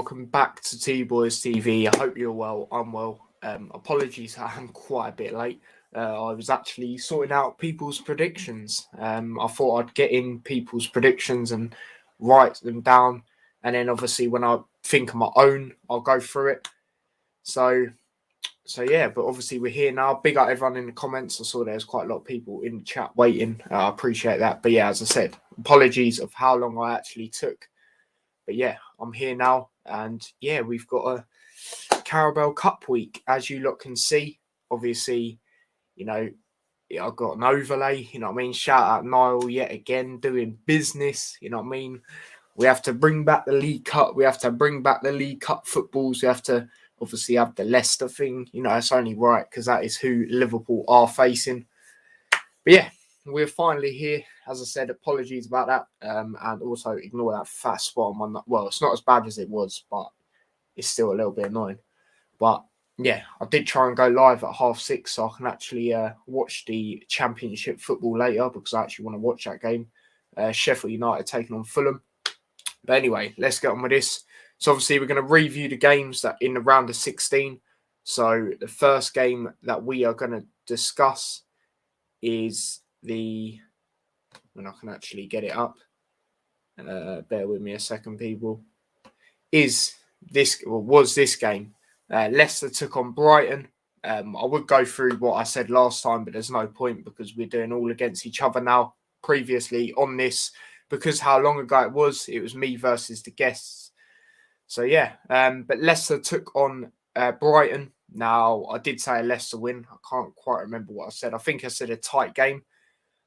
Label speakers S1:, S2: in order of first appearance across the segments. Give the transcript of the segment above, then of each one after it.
S1: welcome back to T-Boys TV. I hope you're well. I'm well. Apologies, I'm quite a bit late. I was actually sorting out people's predictions. I thought I'd get in people's predictions and write them down. And then obviously when I think of my own, I'll go through it. So yeah, but obviously we're here now. Big up everyone in the comments. I saw there's quite a lot of people in the chat waiting. I appreciate that. But yeah, as I said, apologies of how long I actually took. But yeah, I'm here now. And yeah, we've got a Carabao Cup week, as you lot can see. Obviously, you know, I've got an overlay, you know what I mean? Shout out Niall yet again, doing business, you know what I mean? We have to bring back the League Cup. We have to bring back the League Cup footballs. We have to obviously have the Leicester thing. You know, it's only right because that is who Liverpool are facing. But yeah, we're finally here. As I said, apologies about that. And also ignore that fat spot on my... Well, it's not as bad as it was, but it's still a little bit annoying. But yeah, I did try and go live at 6:30 so I can actually watch the Championship football later because I actually want to watch that game. Sheffield United taking on Fulham. But anyway, let's get on with this. So obviously we're going to review the games that in the round of 16. So the first game that we are going to discuss is the... When I can actually get it up. Bear with me a second, people. Was this game. Leicester took on Brighton. I would go through what I said last time, but there's no point because we're doing all against each other now. Previously on this, because how long ago it was me versus the guests. So yeah, but Leicester took on Brighton. Now, I did say a Leicester win. I can't quite remember what I said. I think I said a tight game.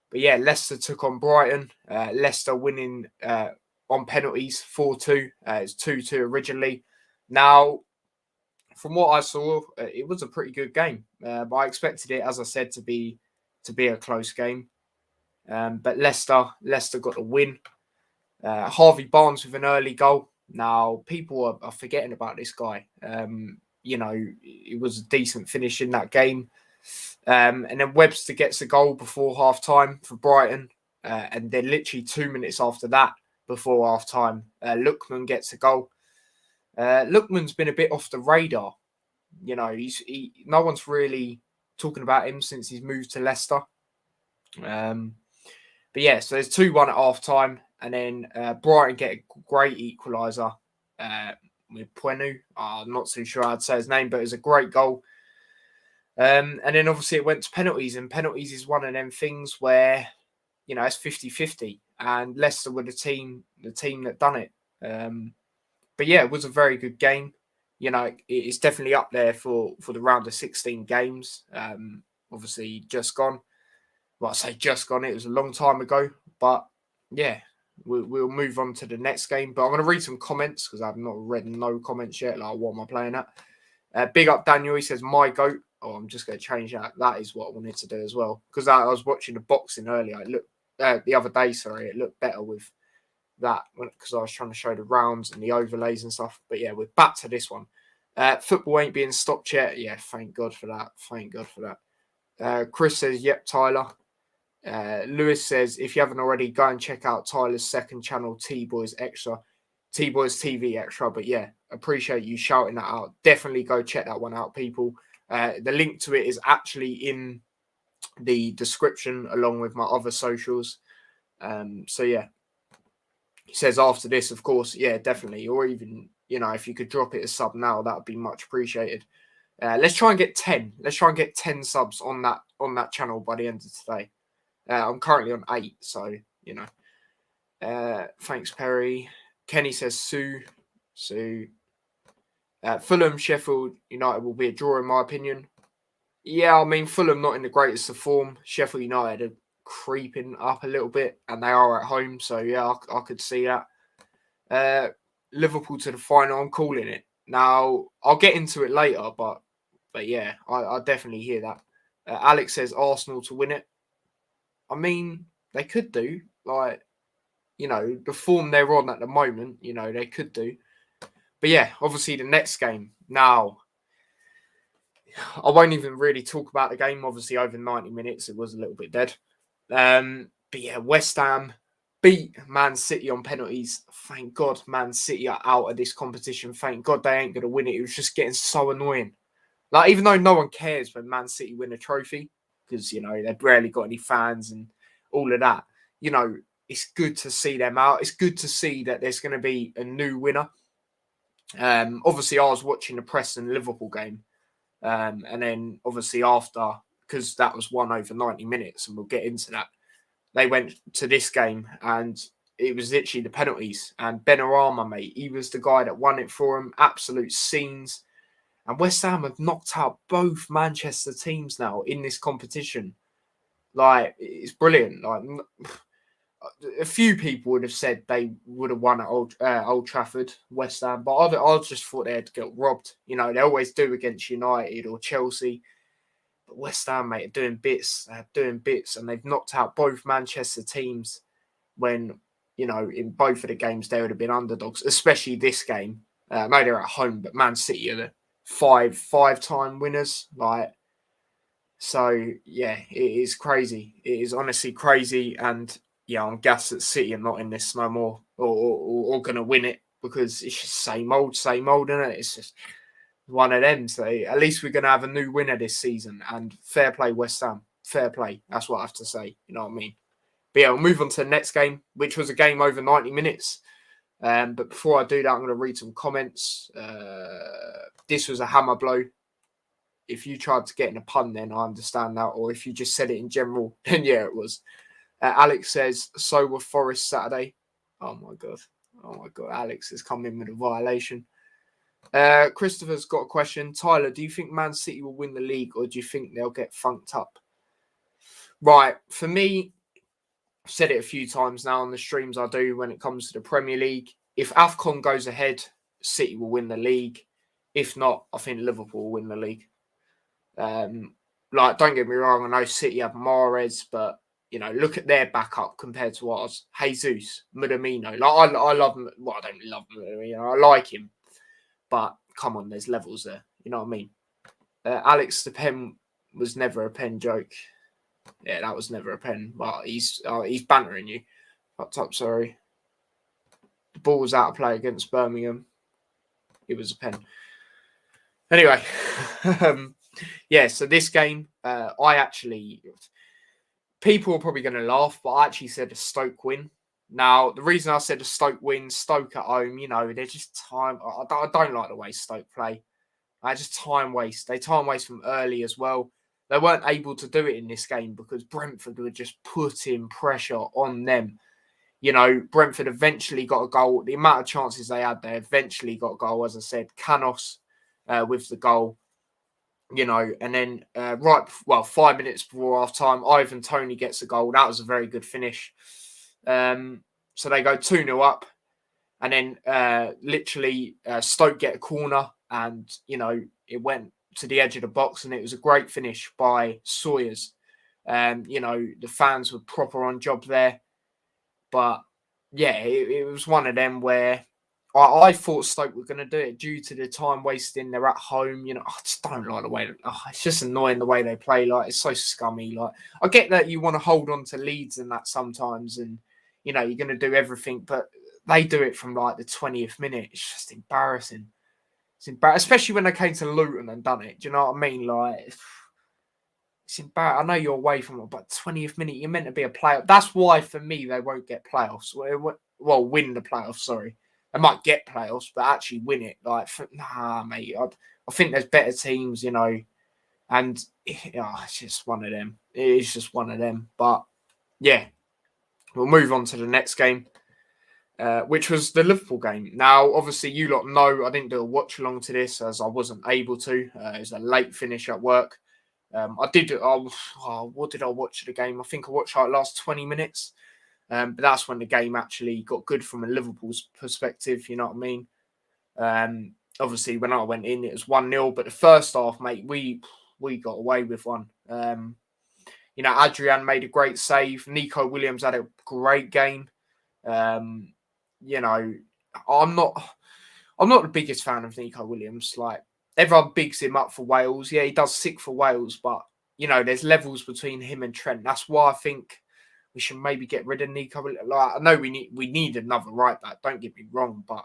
S1: But yeah, Leicester took on Brighton. Leicester winning on penalties 4-2. It's 2-2 originally. Now, from what I saw, it was a pretty good game. But I expected it, as I said, to be a close game. But Leicester got the win. Harvey Barnes with an early goal. Now, people are forgetting about this guy. You know, it was a decent finish in that game. And then Webster gets a goal before half-time for Brighton. And then literally 2 minutes after that, before half-time, Lookman gets a goal. Lookman's been a bit off the radar. You know, no one's really talking about him since he's moved to Leicester. But yeah, so there's 2-1 at half-time. And then Brighton get a great equaliser with Puenu. I'm not too sure I'd say his name, but it was a great goal. And then obviously it went to penalties, and penalties is one of them things where, you know, it's 50-50, and Leicester were the team that done it. But yeah, it was a very good game. You know, it's definitely up there for the round of 16 games. Obviously just gone. Well, I say just gone. It was a long time ago, but yeah, we'll move on to the next game. But I'm going to read some comments because I've not read no comments yet. Like, what am I playing at? Big up Daniel. He says, my goat. Oh, I'm just going to change that. That is what I wanted to do as well. Because I was watching the boxing earlier. It looked the other day, sorry. It looked better with that because I was trying to show the rounds and the overlays and stuff. But yeah, we're back to this one. Football ain't being stopped yet. Yeah, thank God for that. Thank God for that. Chris says, yep, Tyler. Lewis says, if you haven't already, go and check out Tyler's second channel, T-Boys TV Extra. But yeah, appreciate you shouting that out. Definitely go check that one out, people. The link to it is actually in the description along with my other socials. So yeah, he says after this, of course, yeah, definitely. Or even, you know, if you could drop it a sub now, that would be much appreciated. Let's try and get 10. Let's try and get 10 subs on that channel by the end of today. I'm currently on 8, so, you know. Thanks, Perry. Kenny says Sue. Fulham, Sheffield United will be a draw, in my opinion. Yeah, I mean, Fulham not in the greatest of form. Sheffield United are creeping up a little bit, and they are at home, so yeah, I could see that. Liverpool to the final, I'm calling it. Now, I'll get into it later, but yeah, I definitely hear that. Alex says Arsenal to win it. I mean, they could do. Like, you know, the form they're on at the moment, you know, they could do. But yeah, obviously the next game. Now, I won't even really talk about the game. Obviously, over 90 minutes, it was a little bit dead. But yeah, West Ham, beat Man City on penalties. Thank God Man City are out of this competition. Thank God they ain't going to win it. It was just getting so annoying. Like, even though no one cares when Man City win a trophy, because, you know, they've rarely got any fans and all of that, you know, it's good to see them out. It's good to see that there's going to be a new winner. Obviously, I was watching the Preston Liverpool game. And then, obviously, after, because that was won over 90 minutes, and we'll get into that, they went to this game, and it was literally the penalties. And Benrahma, mate, he was the guy that won it for him. Absolute scenes. And West Ham have knocked out both Manchester teams now in this competition. Like, it's brilliant. Like, a few people would have said they would have won at Old Trafford, West Ham, but I just thought they'd get robbed. You know, they always do against United or Chelsea. But West Ham, mate, are doing bits. And they've knocked out both Manchester teams when, you know, in both of the games they would have been underdogs, especially this game. I know they're at home, but Man City are the five-time winners. Like, so, yeah, it is crazy. It is honestly crazy. And, yeah, I'm gassed that City are not in this no more or going to win it, because it's just same old, isn't it? It's just one of them. So at least we're going to have a new winner this season. And fair play, West Ham. Fair play. That's what I have to say. You know what I mean? But yeah, we'll move on to the next game, which was a game over 90 minutes. But before I do that, I'm going to read some comments. This was a hammer blow. If you tried to get in a pun, then I understand that. Or if you just said it in general, then yeah, it was. Alex says, so were Forest Saturday. Oh my God. Alex has come in with a violation. Christopher's got a question. Tyler, do you think Man City will win the league, or do you think they'll get funked up? Right. For me, I've said it a few times now on the streams I do when it comes to the Premier League. If AFCON goes ahead, City will win the league. If not, I think Liverpool will win the league. Like, don't get me wrong, I know City have Mahrez, but, you know, look at their backup compared to ours. Jesus, Minamino. Like, I love him. Well, I don't love Minamino. I like him. But, come on, there's levels there. You know what I mean? Alex, the pen was never a pen joke. Yeah, that was never a pen. Well, he's bantering you. Fucked up, sorry. The ball was out of play against Birmingham. It was a pen. Anyway, yeah, so this game, people are probably going to laugh, but I actually said a Stoke win. Now, the reason I said a Stoke win, Stoke at home, you know, they're just time. I don't like the way Stoke play. Just time waste. They time waste from early as well. They weren't able to do it in this game because Brentford were just putting pressure on them. You know, Brentford eventually got a goal. The amount of chances they had, they eventually got a goal. As I said, Canos with the goal. You know, and then 5 minutes before half time, Ivan Toney gets a goal. That was a very good finish. So they go 2-0 up, and then literally Stoke get a corner, and, you know, it went to the edge of the box, and it was a great finish by Sawyers. You know, the fans were proper on job there. But, yeah, it was one of them where I thought Stoke were going to do it due to the time wasting. They're at home. You know, I just don't like the way it's just annoying the way they play. Like, it's so scummy. Like, I get that you want to hold on to leads and that sometimes, and, you know, you're going to do everything, but they do it from like the 20th minute. It's just embarrassing. It's embarrassing, especially when they came to Luton and done it. Do you know what I mean? Like, it's embarrassing. I know you're away from it, but 20th minute, you're meant to be a playoff. That's why, for me, they won't get playoffs. Well, win the playoffs, sorry. They might get playoffs, but actually win it. Like, mate. I think there's better teams, you know, and it's just one of them. It is just one of them. But, yeah, we'll move on to the next game, which was the Liverpool game. Now, obviously, you lot know I didn't do a watch along to this as I wasn't able to. It was a late finish at work. What did I watch the game? I think I watched like last 20 minutes. But that's when the game actually got good from a Liverpool's perspective, you know what I mean? Obviously, when I went in, it was 1-0. But the first half, mate, we got away with one. You know, Adrian made a great save. Nico Williams had a great game. You know, I'm not the biggest fan of Nico Williams. Like, everyone bigs him up for Wales. Yeah, he does sick for Wales. But, you know, there's levels between him and Trent. That's why I think we should maybe get rid of Nico. Like, I know we need another right back. Don't get me wrong, but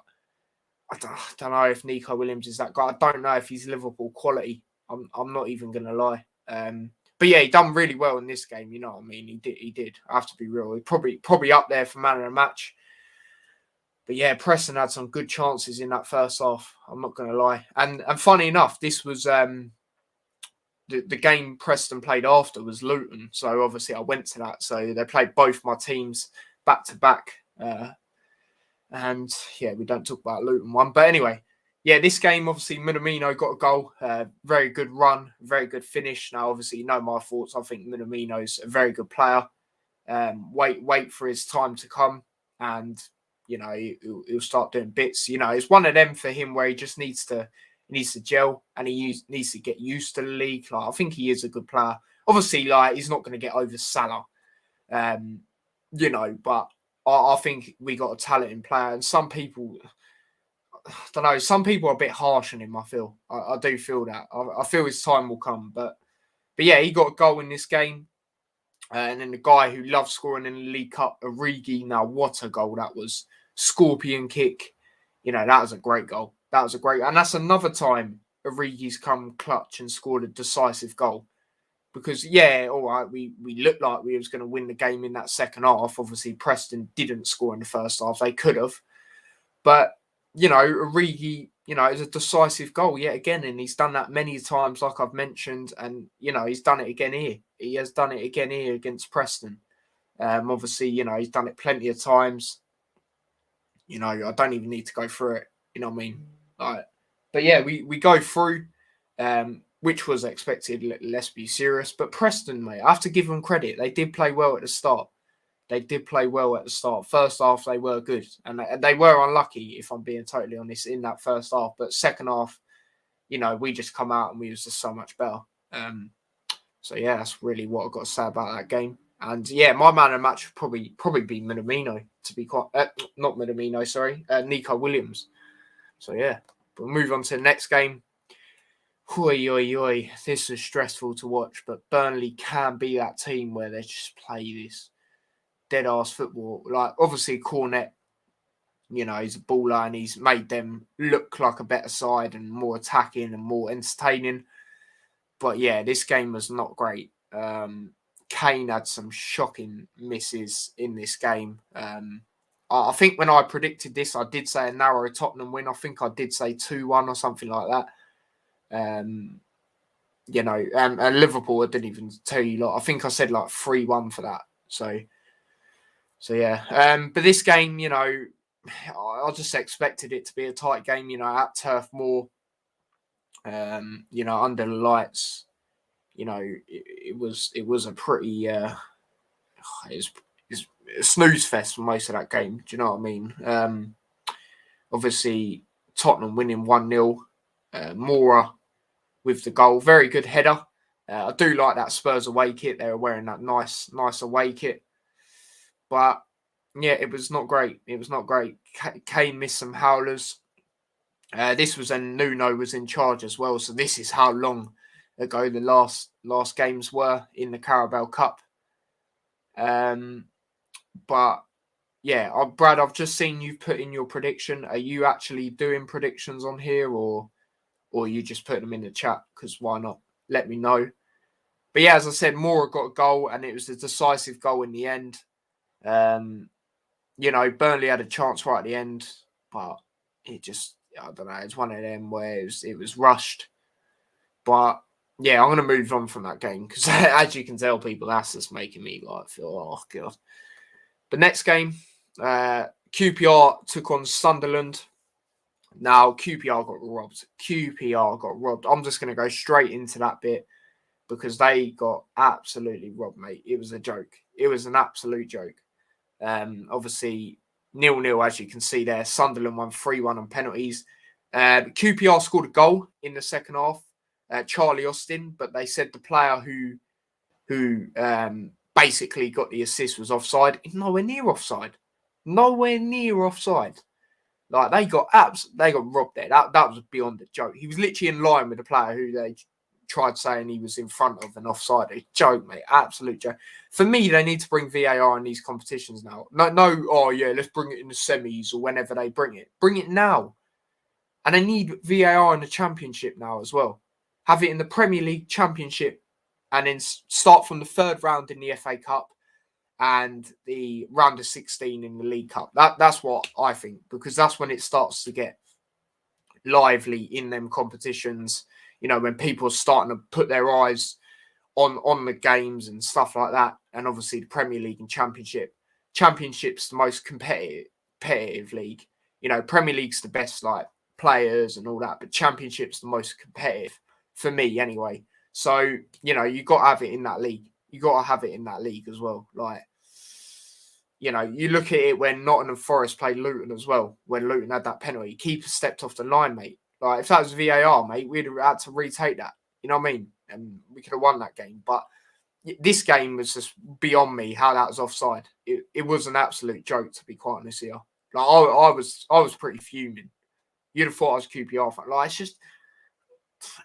S1: I don't know if Nico Williams is that guy. I don't know if he's Liverpool quality. I'm not even gonna lie. But yeah, he done really well in this game. You know what I mean? He did. I have to be real. He probably up there for man of the match. But yeah, Preston had some good chances in that first half. I'm not gonna lie. And funny enough, this was the game Preston played after was Luton. So obviously I went to that. So they played both my teams back to back. And yeah, we don't talk about Luton one. But anyway, yeah, this game, obviously, Minamino got a goal. Very good run, very good finish. Now, obviously, you know my thoughts. I think Minamino's a very good player. Wait for his time to come. And, you know, he'll start doing bits. You know, it's one of them for him where he just needs to gel and he needs to get used to the league. Like, I think he is a good player. Obviously, like, he's not going to get over Salah, you know, but I think we got a talented player. And some people, I don't know, some people are a bit harsh on him, I feel. I do feel that. I feel his time will come. But yeah, he got a goal in this game. And then the guy who loves scoring in the League Cup, Origi, now what a goal that was. Scorpion kick. You know, that was a great goal. That was a great... And that's another time Origi's come clutch and scored a decisive goal. Because, yeah, all right, we looked like we was going to win the game in that second half. Obviously, Preston didn't score in the first half. They could have. But, you know, Origi, you know, it's a decisive goal yet again. And he's done that many times, like I've mentioned. And, you know, he's done it again here. He has done it again here against Preston. Obviously, you know, he's done it plenty of times. You know, I don't even need to go through it. You know what I mean? Like, but yeah, we go through, which was expected. Let's be serious. But Preston, mate, I have to give them credit. They did play well at the start. First half, they were good. And they were unlucky, if I'm being totally honest, in that first half. But second half, you know, we just come out and we was just so much better. So, yeah, that's really what I've got to say about that game. And, yeah, my man of the match would probably be Minamino, to be quite... not Minamino, sorry. Nico Williams. So, yeah. We'll move on to the next game. Oi. This is stressful to watch, but Burnley can be that team where they just play this dead-ass football. Like, obviously, Cornet, you know, he's a baller and he's made them look like a better side and more attacking and more entertaining. But, yeah, this game was not great. Kane had some shocking misses in this game. I think when I predicted this, I did say a narrow Tottenham win. I think I did say 2-1 or something like that. You know, and Liverpool, I didn't even tell you. Like, I think I said like 3-1 for that. So yeah. But this game, you know, I just expected it to be a tight game. You know, at Turf Moor. You know, under the lights. You know, it was a pretty it's a snooze fest for most of that game. Do you know what I mean? Obviously, Tottenham winning 1-0. Mora with the goal. Very good header. I do like that Spurs away kit. They were wearing that nice away kit. But, yeah, it was not great. Kane missed some howlers. This was when Nuno was in charge as well. So this is how long ago the last games were in the Carabao Cup. But yeah, Brad, I've just seen you put in your prediction. Are you actually doing predictions on here, or are you just putting them in the chat? Because why not? Let me know. But yeah, as I said, Mora got a goal, and it was a decisive goal in the end. You know, Burnley had a chance right at the end, but it just, I don't know, it's one of them where it was rushed. But yeah, I'm going to move on from that game because, as you can tell, people, that's just making me like feel, oh god. The next game, QPR took on Sunderland. Now, QPR got robbed. I'm just going to go straight into that bit because they got absolutely robbed, mate. It was a joke. It was an absolute joke. Obviously, 0-0, as you can see there. Sunderland won 3-1 on penalties. QPR scored a goal in the second half. Charlie Austin, but they said the player who basically got the assist was offside. Nowhere near offside. Like they got robbed there. That was beyond a joke. He was literally in line with the player who they tried saying he was in front of an offside. A joke, mate. Absolute joke. For me, they need to bring VAR in these competitions now. No, oh yeah, let's bring it in the semis or whenever they bring it. Bring it now. And they need VAR in the Championship now as well. Have it in the Premier League, Championship, and then start from the third round in the FA Cup and the round of 16 in the League Cup. That's what I think, because that's when it starts to get lively in them competitions. You know, when people are starting to put their eyes on the games and stuff like that. And obviously the Premier League and Championship. Championship's the most competitive league. You know, Premier League's the best, like, players and all that, but Championship's the most competitive for me anyway. So, you know, you got to have it in that league. You got to have it in that league as well. Like, you know, you look at it when Nottingham Forest played Luton as well, when Luton had that penalty. Keeper stepped off the line, mate. Like, if that was VAR, mate, we'd have had to retake that. You know what I mean? And we could have won that game. But this game was just beyond me how that was offside. It was an absolute joke, to be quite honest here. Like, I was pretty fuming. You'd have thought I was QPR fan. Like,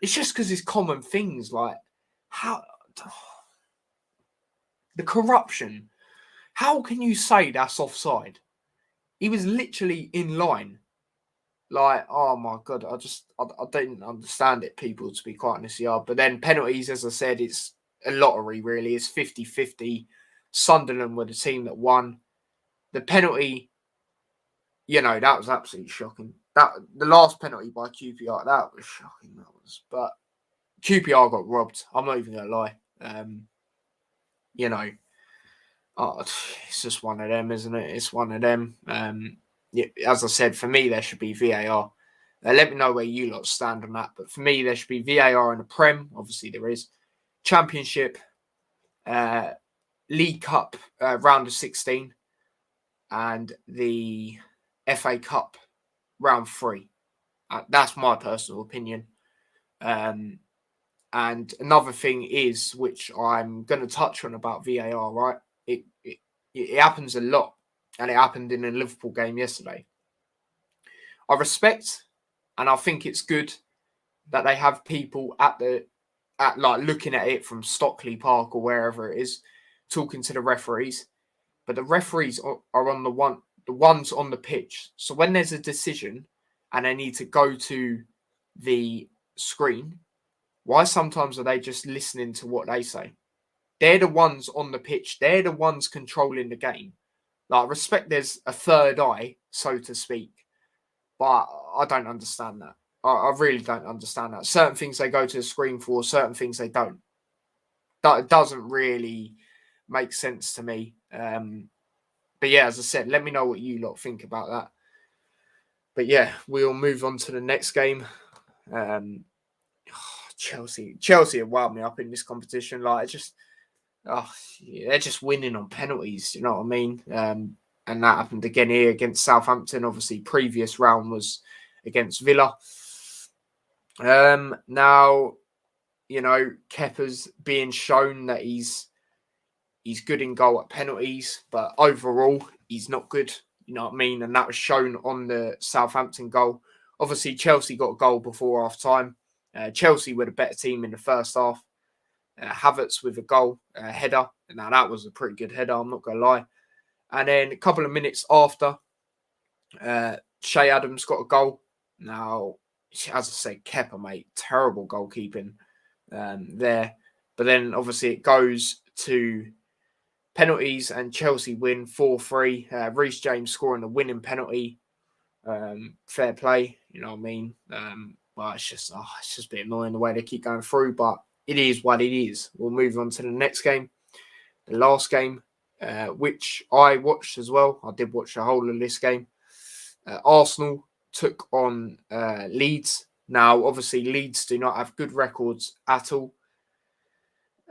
S1: it's just because it's common things. Like, how the corruption. How can you say that's offside? He was literally in line. Like, oh my God, I didn't understand it, people, to be quite honest here. But then penalties, as I said, it's a lottery, really. It's 50-50. Sunderland were the team that won. The penalty, you know, that was absolutely shocking. The last penalty by QPR, that was shocking. But QPR got robbed. I'm not even going to lie. You know, it's just one of them, isn't it? It's one of them. Yeah, as I said, for me, there should be VAR. Let me know where you lot stand on that. But for me, there should be VAR in the Prem. Obviously, there is. Championship, League Cup, round of 16, and the FA Cup, round 3. That's my personal opinion. And another thing is, which I'm going to touch on about VAR, right? It happens a lot, and it happened in a Liverpool game yesterday. I respect, and I think it's good that they have people at like looking at it from Stockley Park or wherever it is, talking to the referees. But the referees are on the ones on the pitch. So when there's a decision and they need to go to the screen, why sometimes are they just listening to what they say? They're the ones on the pitch. They're the ones controlling the game. Like, respect there's a third eye, so to speak. But I don't understand that. I really don't understand that. Certain things they go to the screen for, certain things they don't. That doesn't really make sense to me. But yeah, as I said, let me know what you lot think about that. But yeah, we'll move on to the next game. Chelsea have wound me up in this competition. Like, they're just winning on penalties. You know what I mean? And that happened again here against Southampton. Obviously, previous round was against Villa. Now, you know, Kepa's being shown that he's good in goal at penalties, but overall, he's not good. You know what I mean? And that was shown on the Southampton goal. Obviously, Chelsea got a goal before half-time. Chelsea were the better team in the first half. Havertz with a goal, header. Now, that was a pretty good header, I'm not going to lie. And then a couple of minutes after, Shea Adams got a goal. Now, as I said, Kepa, mate, terrible goalkeeping there. But then, obviously, it goes to penalties and Chelsea win 4-3. Reece James scoring the winning penalty. Fair play, you know what I mean? Well, it's just a bit annoying the way they keep going through, but it is what it is. We'll move on to the next game. The last game, which I watched as well. I did watch the whole of this game. Arsenal took on Leeds. Now, obviously, Leeds do not have good records at all.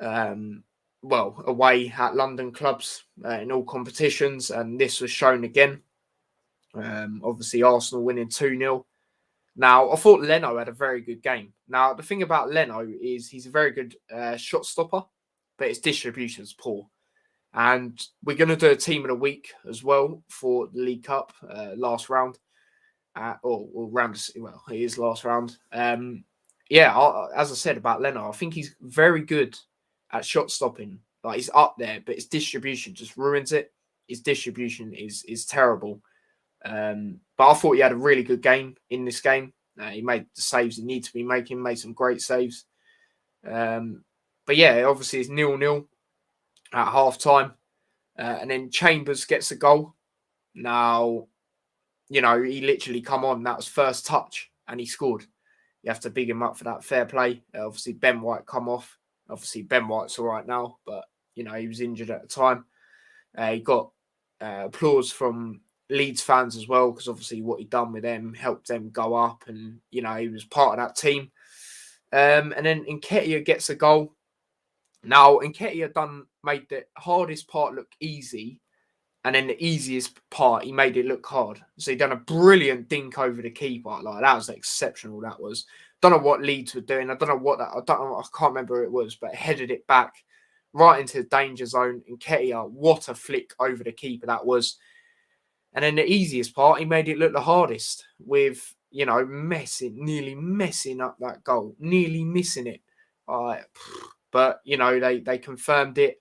S1: Well, away at London clubs in all competitions, and this was shown again. Obviously, Arsenal winning 2-0. Now, I thought Leno had a very good game. Now, the thing about Leno is he's a very good shot stopper, but his distribution is poor. And we're going to do a team of the week as well for the League Cup last round. It is last round. yeah, as I said about Leno, I think he's very good at shot stopping. Like he's up there, but his distribution just ruins it. His distribution is terrible. But I thought he had a really good game in this game. He made the saves he needed to be making, made some great saves. But yeah, obviously it's 0-0 at half time. And then Chambers gets a goal. Now, he literally come on. That was first touch and he scored. You have to big him up for that. Fair play. Obviously, Ben White come off. Obviously, Ben White's all right now, but, he was injured at the time. He got applause from Leeds fans as well, because obviously what he done with them helped them go up, and, he was part of that team. And then Nketiah gets a goal. Now, Nketiah made the hardest part look easy, and then the easiest part, he made it look hard. So he done a brilliant dink over the keeper. Like, that was exceptional, that was. Don't know what Leeds were doing. I can't remember who it was, but headed it back right into the danger zone. And Nketiah, what a flick over the keeper that was. And then the easiest part, he made it look the hardest with, nearly messing up that goal. Nearly missing it. But, they confirmed it.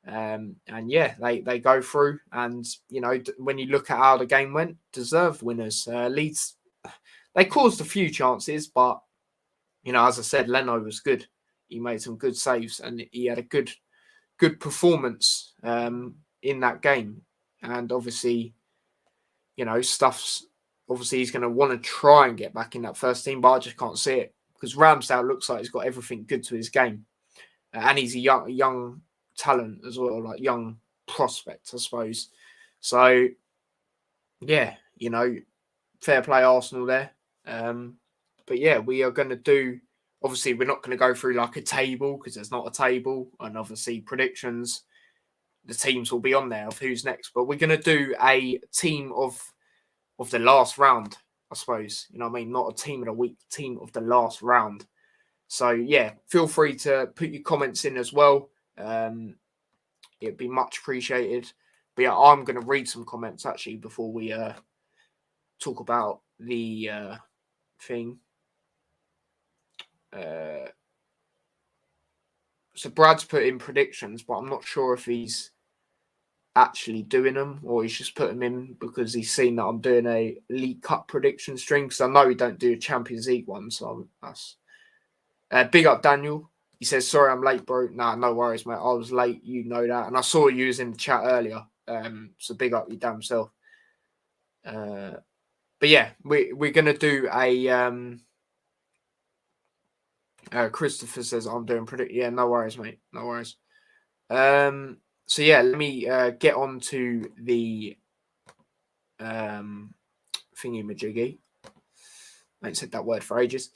S1: And yeah, they go through, and when you look at how the game went, deserved winners. Leeds, they caused a few chances, but as I said, Leno was good. He made some good saves, and he had a good performance in that game. And obviously, obviously he's going to want to try and get back in that first team, but I just can't see it, because Ramsdale looks like he's got everything good to his game, and he's a young talent as well, like young prospect, I suppose. So yeah, fair play Arsenal there. But yeah, we are going to do, obviously we're not going to go through like a table, because there's not a table, and obviously predictions, the teams will be on there of who's next, but we're going to do a team of the last round, I suppose. Not a team of the week, team of the last round. So yeah, feel free to put your comments in as well. It'd be much appreciated. But yeah, I'm going to read some comments actually before we talk about the thing. So Brad's put in predictions, but I'm not sure if he's actually doing them, or he's just put them in because he's seen that I'm doing a League Cup prediction string, because I know we don't do a Champions League one. So that's big up Daniel. He says, sorry, I'm late, bro. Nah, no worries, mate. I was late. You know that. And I saw you was in the chat earlier. So big up your damn self. But yeah, we're going to do a... Christopher says, I'm doing pretty... Yeah, no worries, mate. No worries. So yeah, let me get on to the thingy-majiggy. I ain't said that word for ages.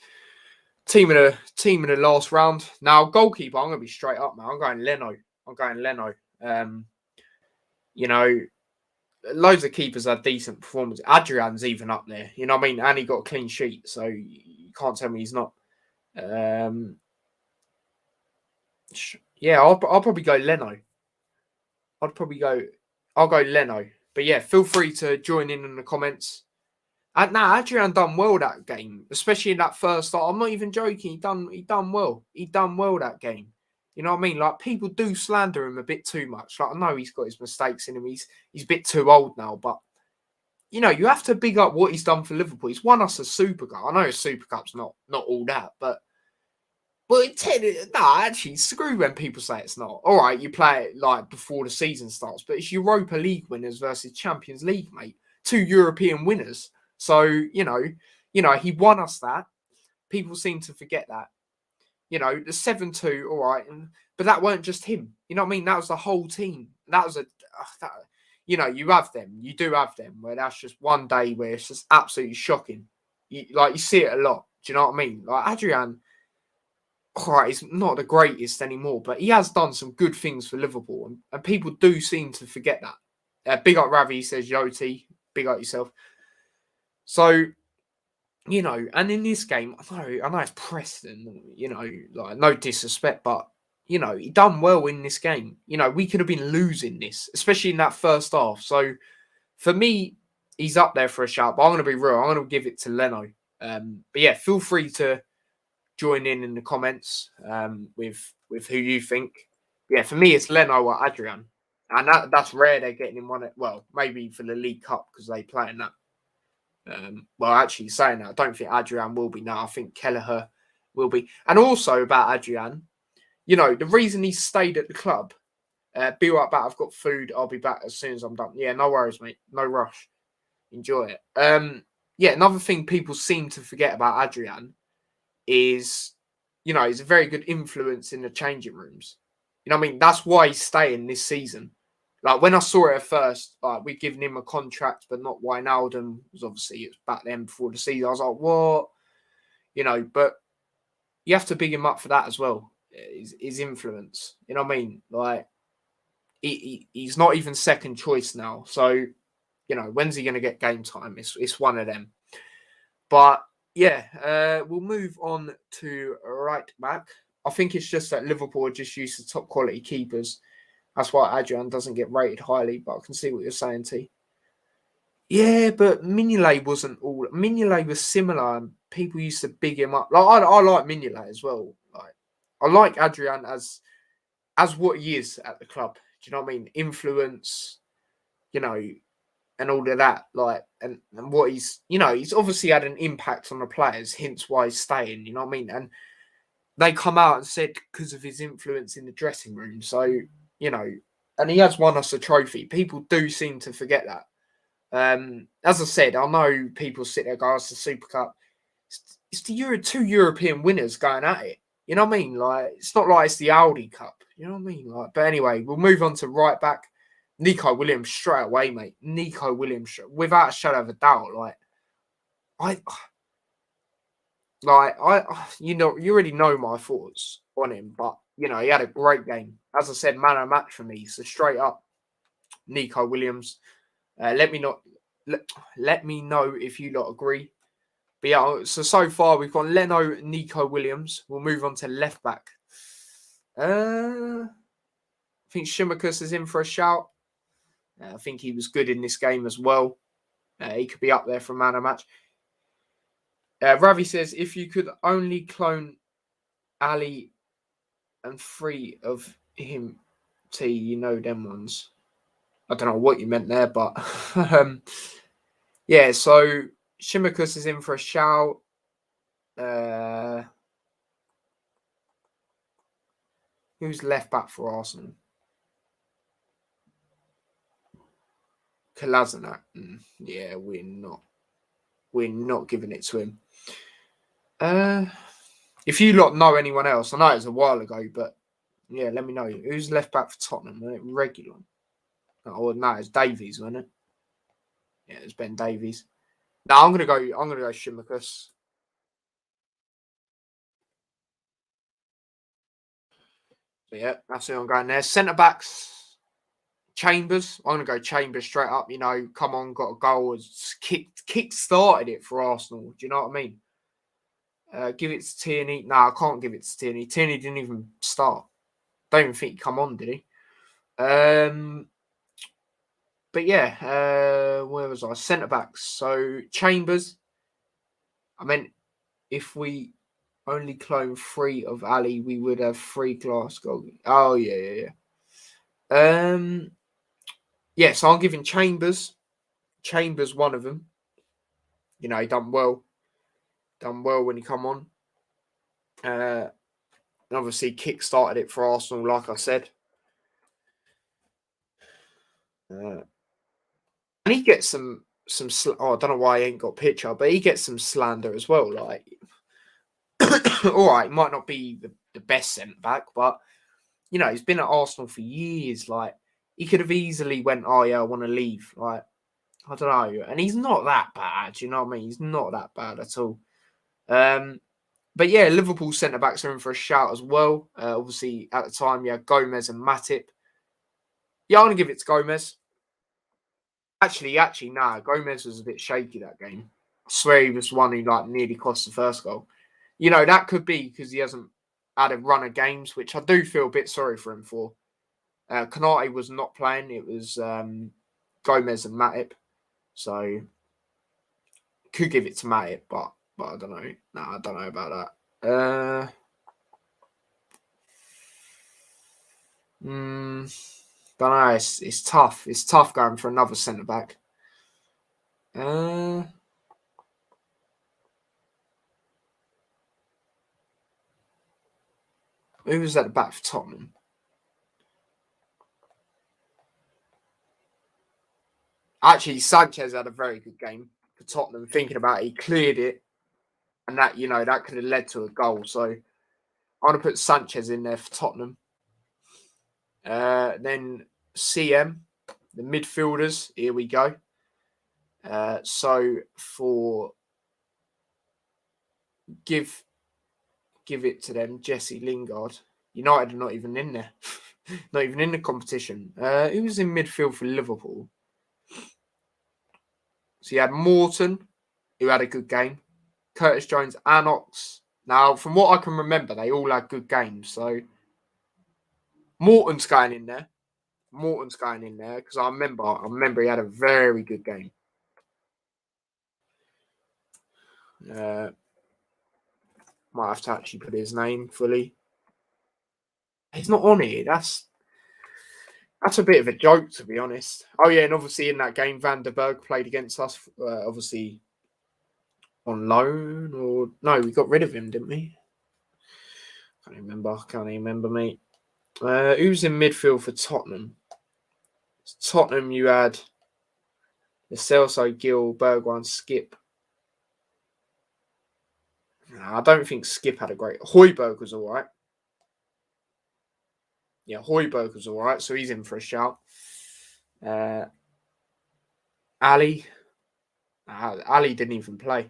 S1: Team in the last round. Now, goalkeeper, I'm going to be straight up, man. I'm going Leno. Loads of keepers had decent performance. Adrian's even up there. You know what I mean? And he got a clean sheet, so you can't tell me he's not. Yeah, I'll probably go Leno. I'll go Leno. But yeah, feel free to join in the comments. And Adrian done well that game, especially in that first start. I'm not even joking. He done well. He done well that game. You know what I mean? Like, people do slander him a bit too much. Like, I know he's got his mistakes in him. He's a bit too old now, but you have to big up what he's done for Liverpool. He's won us a Super Cup. I know a Super Cup's not all that, but actually, screw when people say it's not. All right, you play it like before the season starts, but it's Europa League winners versus Champions League, mate. 2 European winners. So, he won us that. People seem to forget that. The 7-2, all right. But that weren't just him. You know what I mean? That was the whole team. That was you have them. You do have them where that's just one day where it's just absolutely shocking. You see it a lot. Do you know what I mean? Like, Adrian, all right, he's not the greatest anymore, but he has done some good things for Liverpool. And people do seem to forget that. Big up Ravi, says Yoti. Big up yourself. So, and in this game, I know it's Preston, like, no disrespect, but, he done well in this game. We could have been losing this, especially in that first half. So, for me, he's up there for a shout, but I'm going to be real. I'm going to give it to Leno. But yeah, feel free to join in the comments with who you think. Yeah, for me, it's Leno or Adrian. And that's rare they're getting in one. Well, maybe for the League Cup because they play in that. Well, actually, saying that, I don't think Adrian will be now. I think Kelleher will be. And also about Adrian, the reason he stayed at the club, be right back. I've got food. I'll be back as soon as I'm done. Yeah, no worries, mate. No rush. Enjoy it. Yeah, another thing people seem to forget about Adrian is, he's a very good influence in the changing rooms. That's why he's staying this season. Like, when I saw it at first, like, we'd given him a contract, but not Wijnaldum, because obviously it was back then before the season. I was like, what? But you have to big him up for that as well. His influence. You know what I mean? Like, he's not even second choice now. So, when's he going to get game time? It's one of them. But, yeah, we'll move on to right back. I think it's just that Liverpool are just used to top quality keepers. That's why Adrian doesn't get rated highly, but I can see what you're saying, T. Yeah, but Mignolet wasn't all. Mignolet was similar, and people used to big him up. Like, I like Mignolet as well. Like, I like Adrian as what he is at the club. Do you know what I mean? Influence, and all of that. Like, and what he's, he's obviously had an impact on the players, hence why he's staying. You know what I mean? And they come out and said because of his influence in the dressing room. So, and he has won us a trophy. People do seem to forget that. As I said, I know people sit there go, it's the Super Cup. It's the two European winners going at it. You know what I mean? Like, it's not like it's the Audi Cup. You know what I mean? Like, but anyway, we'll move on to right back. Nico Williams straight away, mate. Nico Williams, without a shadow of a doubt. You already know my thoughts on him, but he had a great game. As I said, man of the match for me. So straight up, Nico Williams. Let me know if you lot agree. But yeah, so far we've got Leno, Nico Williams. We'll move on to left back. I think Tsimikas is in for a shout. I think he was good in this game as well. He could be up there for man of match. Ravi says, if you could only clone Ali and 3 of him, T, them ones. I don't know what you meant there, but yeah, so Tsimikas is in for a shout. Who's left back for Arsenal? Kolasinac. Yeah, we're not giving it to him. If you lot know anyone else, I know it was a while ago, but yeah, let me know. Who's left back for Tottenham? Regular. Oh no, it's Davies, wasn't it? Yeah, it's Ben Davies. No, I'm gonna go Tsimikas. So yeah, that's who I'm going there. Centre backs, Chambers. I'm gonna go Chambers straight up. Come on, got a goal. Kick started it for Arsenal. Do you know what I mean? Give it to Tierney. No, I can't give it to Tierney. Tierney didn't even start. Don't even think he come on, did he? But yeah, where was I? Centre backs. So Chambers. I meant if we only clone 3 of Ali, we would have 3 glass goals. Oh yeah. Yeah, so I'm giving Chambers. Chambers one of them. He done well. Done well when he come on. And obviously kick-started it for Arsenal, like I said. And he gets some I don't know why he ain't got a picture, but he gets some slander as well. Like, all right, might not be the best centre back, but he's been at Arsenal for years. Like, he could have easily went, oh yeah, I want to leave. Like, I don't know, and he's not that bad. You know what I mean? He's not that bad at all. But yeah, Liverpool centre backs are in for a shout as well. Obviously, at the time, you had Gomez and Matip. Yeah, I'm gonna give it to Gomez. Actually, nah. Gomez was a bit shaky that game. I swear he was one who nearly cost the first goal. That could be because he hasn't had a run of games, which I do feel a bit sorry for him for. Konate was not playing. It was Gomez and Matip. So, could give it to Matip, but I don't know. No, I don't know about that. Don't know. It's tough. It's tough going for another centre back. Who was at the back for Tottenham? Actually, Sanchez had a very good game for Tottenham. Thinking about it, he cleared it, and that that could have led to a goal. So I'm gonna put Sanchez in there for Tottenham. Then CM, the midfielders. Here we go. So for give it to them, Jesse Lingard. United are not even in there, not even in the competition. Who was in midfield for Liverpool? So you had Morton, who had a good game. Curtis Jones, Anox. Now, from what I can remember, they all had good games. So Morton's going in there. Because I remember he had a very good game. Might have to actually put his name fully. He's not on here. That's a bit of a joke, to be honest. Oh yeah, and obviously in that game, Van der Berg played against us. Obviously on loan, or no, we got rid of him, didn't we? Can't even remember, mate. Who's in midfield for Tottenham? Tottenham, you had the Celso, Gill, Bergwijn, Skip. I don't think Skip had a great. Højbjerg was all right. Yeah, Højbjerg was all right, so he's in for a shout. Ali. Ali didn't even play.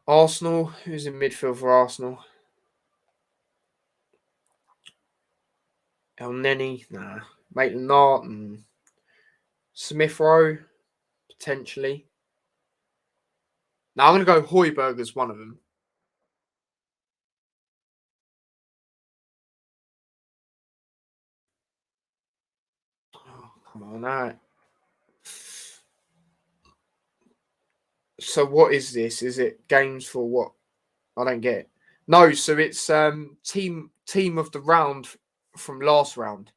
S1: Arsenal. Who's in midfield for Arsenal? El Neni. Nah. Maitland-Niles and Smith Rowe, potentially. Now I'm going to go Højbjerg as one of them. Oh, come on, now. So what is this? Is it games for what? I don't get it. No, so it's team of the round from last round.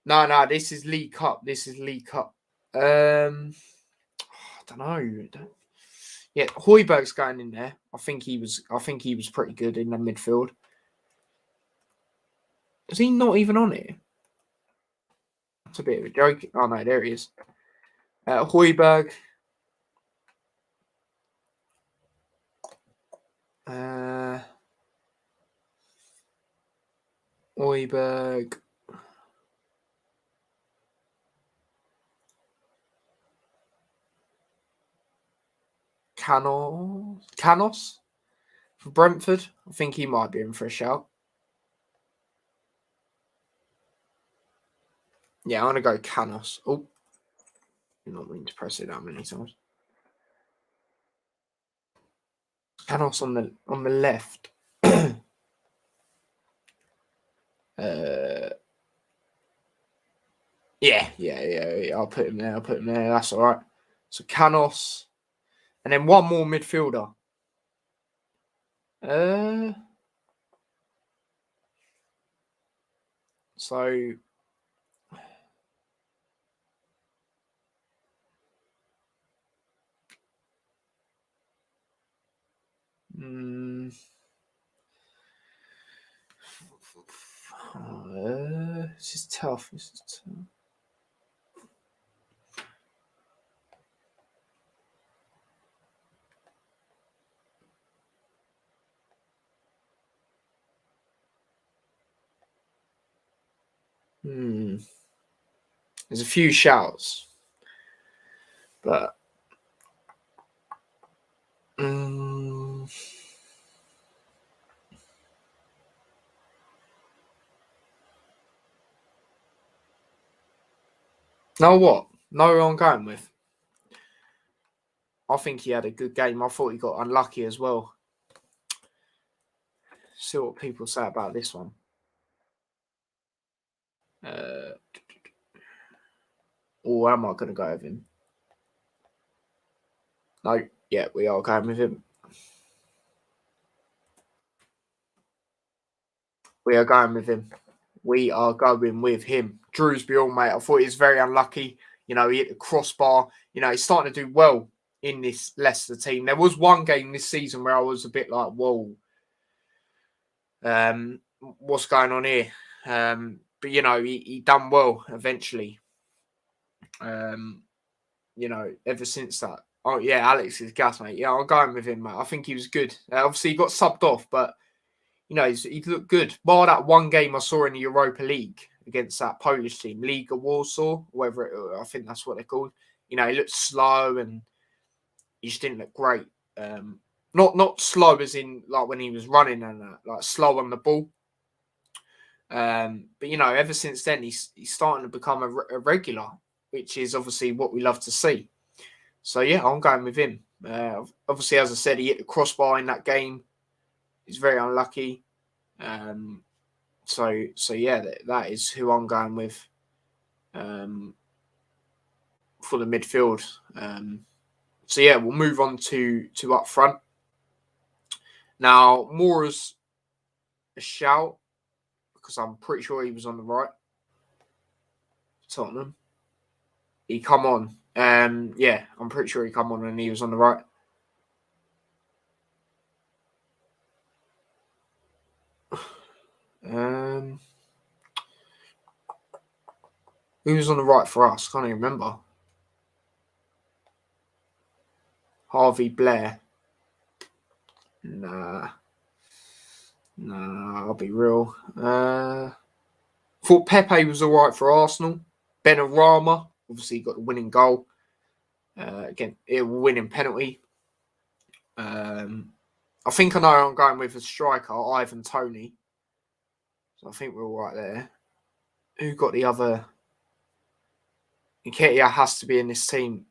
S1: No, this is League Cup. I don't know. Yeah, Højbjerg's going in there. I think he was pretty good in the midfield. Is he not even on it? That's a bit of a joke. Oh no, there he is. Højbjerg. Højbjerg. Canos for Brentford. I think he might be in for a shout. Yeah, I'm gonna go Canos. Oh, you're not meaning to press it that many times. Canos on the left. Yeah. I'll put him there. That's all right. So Canos, and then one more midfielder. So this is tough. There's a few shouts, but know what? Know who I'm going with. I think he had a good game. I thought he got unlucky as well. See what people say about this one. Or am I going to go with him? No, yeah, we are going with him. We are going with him. We are going with him. Drewsbury, mate. I thought he was very unlucky. He hit the crossbar. He's starting to do well in this Leicester team. There was one game this season where I was a bit like, whoa, what's going on here? But, he done well eventually. Ever since that. Oh, yeah, Alex is gas, mate. Yeah, I'm going with him, mate. I think he was good. Obviously, he got subbed off, but, he looked good. Bar that one game I saw in the Europa League against that Polish team, Liga Warsaw, I think that's what they're called. He looked slow and he just didn't look great. Not slow as in like when he was running and that, like slow on the ball. But ever since then he's starting to become a regular, which is obviously what we love to see. So yeah, I'm going with him. Obviously, as I said, he hit the crossbar in that game. He's very unlucky. So yeah, that is who I'm going with for the midfield. So yeah, we'll move on to up front. Now, Mora's a shout because I'm pretty sure he was on the right. Tottenham. He come on. Yeah, I'm pretty sure he come on and he was on the right. Who was on the right for us? Can't even remember. Harvey Blair. Nah, I'll be real. Thought Pepe was all right for Arsenal. Benrahma, obviously got the winning goal. Again, a winning penalty. I think I know I'm going with a striker, Ivan Toney. So I think we're all right there. Who got the other? Nketiah has to be in this team.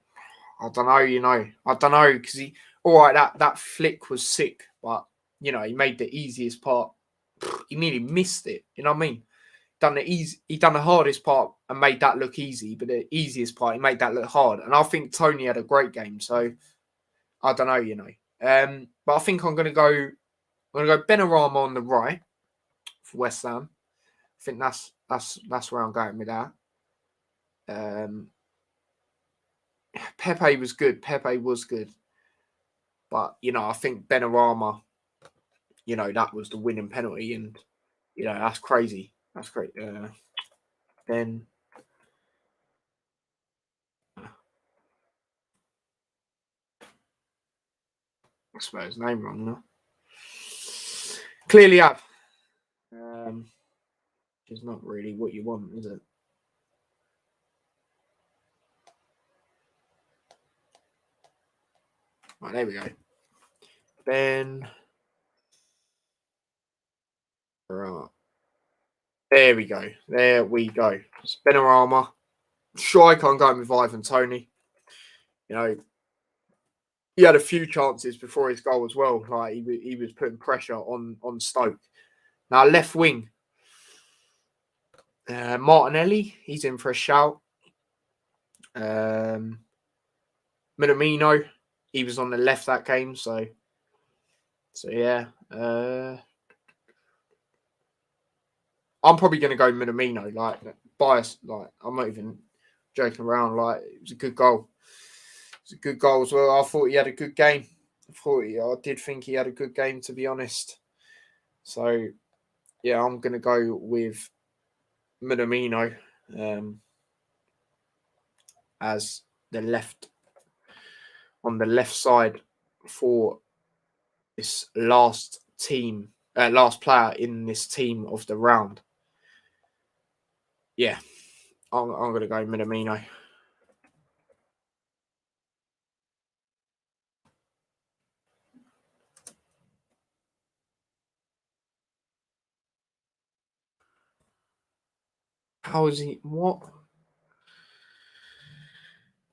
S1: I don't know, I don't know because all right, that flick was sick, but he made the easiest part. He nearly missed it. You know what I mean? He done the hardest part and made that look easy, but the easiest part he made that look hard. And I think Tony had a great game, so I don't know, but I think I'm gonna go Benrahma on the right for West Ham. I think that's where I'm going with that. Pepe was good. But, I think Benrahma, that was the winning penalty. And, that's crazy. That's great. Then, I spelled his name wrong now. Clearly have. It's not really what you want, is it? Right, there we go. Ben. Right. There we go. It's Benrahma. Striker, I'm going with Ivan Toney. He had a few chances before his goal as well. Like he was putting pressure on Stoke. Now left wing, Martinelli, he's in for a shout. Minamino, he was on the left that game, so yeah. I'm probably going to go Minamino, like bias. Like I'm not even joking around. Like it was a good goal. It's a good goal as well. I thought he had a good game. I did think he had a good game, to be honest. So yeah, I'm going to go with Minamino as the left side for this last player in this team of the round. Yeah, I'm going to go Minamino. How is he? What?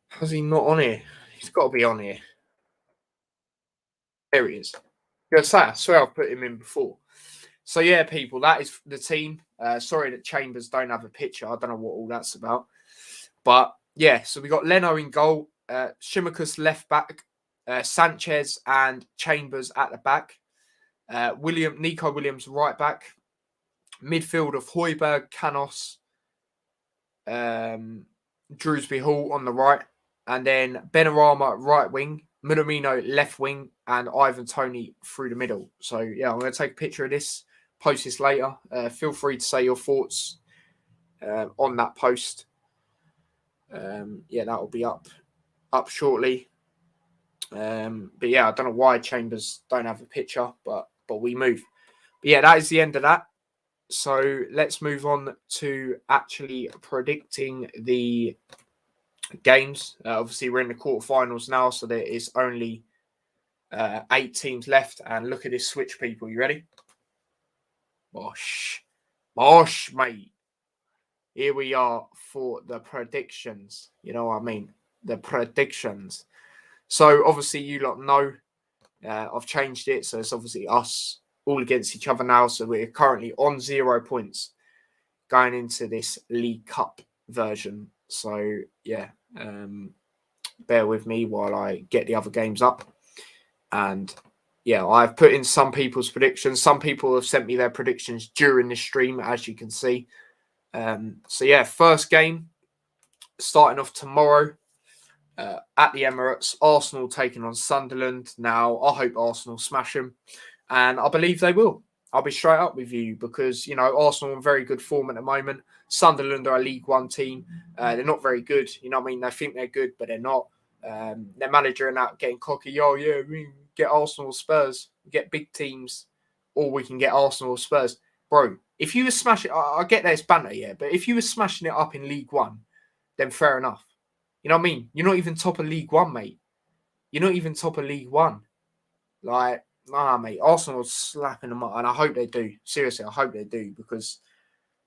S1: How's he not on here? He's got to be on here. There he is. I swear I've put him in before. So yeah, people, that is the team. Sorry that Chambers don't have a picture. I don't know what all that's about. But yeah, so we got Leno in goal, Shimikas left back, Sanchez and Chambers at the back, Nico Williams right back, Midfield of Højbjerg, Canos, Drewsbury Hall on the right. And then Benrahma right wing, Minamino left wing, and Ivan Toney through the middle. So, yeah, I'm going to take a picture of this, post this later. Feel free to say your thoughts on that post. Yeah, that will be up shortly. But yeah, I don't know why Chambers don't have a picture, but we move. But yeah, that is the end of that. So let's move on to actually predicting the games. Obviously, we're in the quarterfinals now, so there is only 8 teams left. And look at this switch, people. You ready? Bosh, mate. Here we are for the predictions. You know what I mean? The predictions. So obviously, you lot know I've changed it. So it's obviously us all against each other now. So we're currently on 0 points going into this League Cup version. So yeah, bear with me while I get the other games up. And yeah, I've put in some people's predictions. Some people have sent me their predictions during this stream, as you can see. So yeah, first game starting off tomorrow at the Emirates. Arsenal taking on Sunderland. Now, I hope Arsenal smash them, and I believe they will. I'll be straight up with you because, you know, Arsenal are in very good form at the moment. Sunderland are a League One team. They're not very good. You know what I mean? They think they're good, but they're not. Their manager and that getting cocky. Oh, yeah, we can get Arsenal Spurs. We get big teams, or we can get Arsenal Spurs. Bro, if you were smashing, I get there's banter, yeah, but if you were smashing it up in League One, then fair enough. You know what I mean? You're not even top of League One, mate. You're not even top of League One. Like, nah, mate. Arsenal's slapping them up, and I hope they do. Seriously, I hope they do because,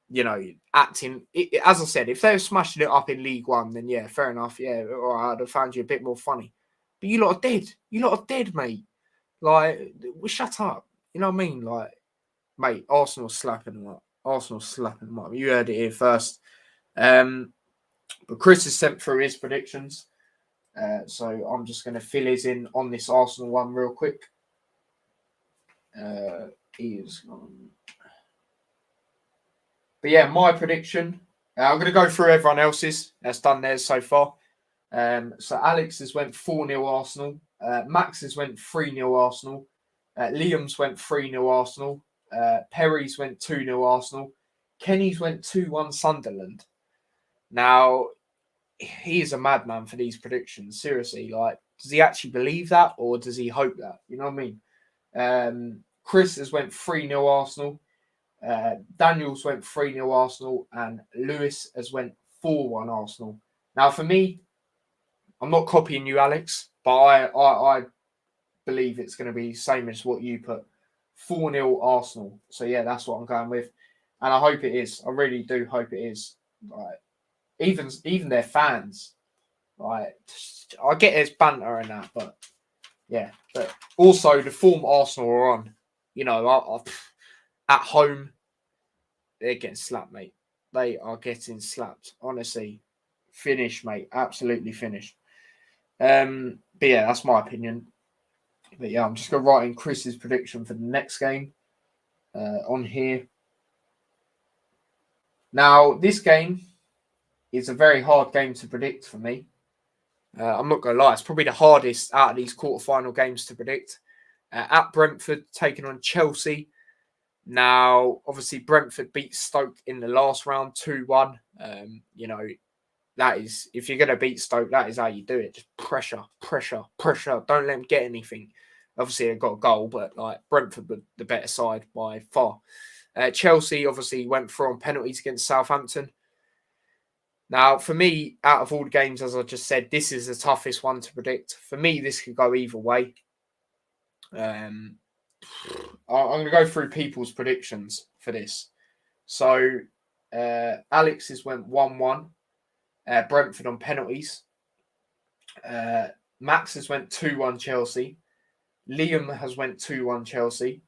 S1: you know, as I said, if they were smashing it up in League One, then yeah, fair enough. Yeah, all right, I'd have found you a bit more funny. But you lot are dead. You lot are dead, mate. Like, we shut up. You know what I mean? Like, mate, Arsenal's slapping them up. Arsenal's slapping them up. You heard it here first. But Chris has sent through his predictions. So I'm just going to fill his in on this Arsenal one real quick. He is gone. But yeah, my prediction. I'm going to go through everyone else's that's done theirs so far. So Alex has went 4-0 Arsenal. Max has went 3-0 Arsenal. Liam's went 3-0 Arsenal. Perry's went 2-0 Arsenal. Kenny's went 2-1 Sunderland. Now, he is a madman for these predictions. Seriously, like, does he actually believe that or does he hope that? You know what I mean? Chris has went 3-0 Arsenal. Daniels went 3-0 Arsenal. And Lewis has went 4-1 Arsenal. Now, for me, I'm not copying you, Alex, but I believe it's going to be the same as what you put. 4-0 Arsenal. So, yeah, that's what I'm going with. And I hope it is. I really do hope it is. Like, even their fans, like, I get there's banter and that, but yeah. But also the form Arsenal are on, you know, at home, they're getting slapped, mate. They are getting slapped. Honestly, finished, mate. Absolutely finished. But yeah, that's my opinion. But yeah, I'm just gonna write in Chris's prediction for the next game on here. Now, this game is a very hard game to predict for me. I'm not going to lie. It's probably the hardest out of these quarterfinal games to predict. At Brentford, taking on Chelsea. Now, obviously, Brentford beat Stoke in the last round 2-1. You know, that is, if you're going to beat Stoke, that is how you do it. Just pressure, pressure, pressure. Don't let them get anything. Obviously, they got a goal, but like Brentford were the better side by far. Chelsea obviously went through on penalties against Southampton. Now, for me, out of all the games, as I just said, this is the toughest one to predict. For me, this could go either way. I'm going to go through people's predictions for this. So, Alex's went 1-1, Brentford on penalties. Max has went 2-1 Chelsea. Liam has went 2-1 Chelsea.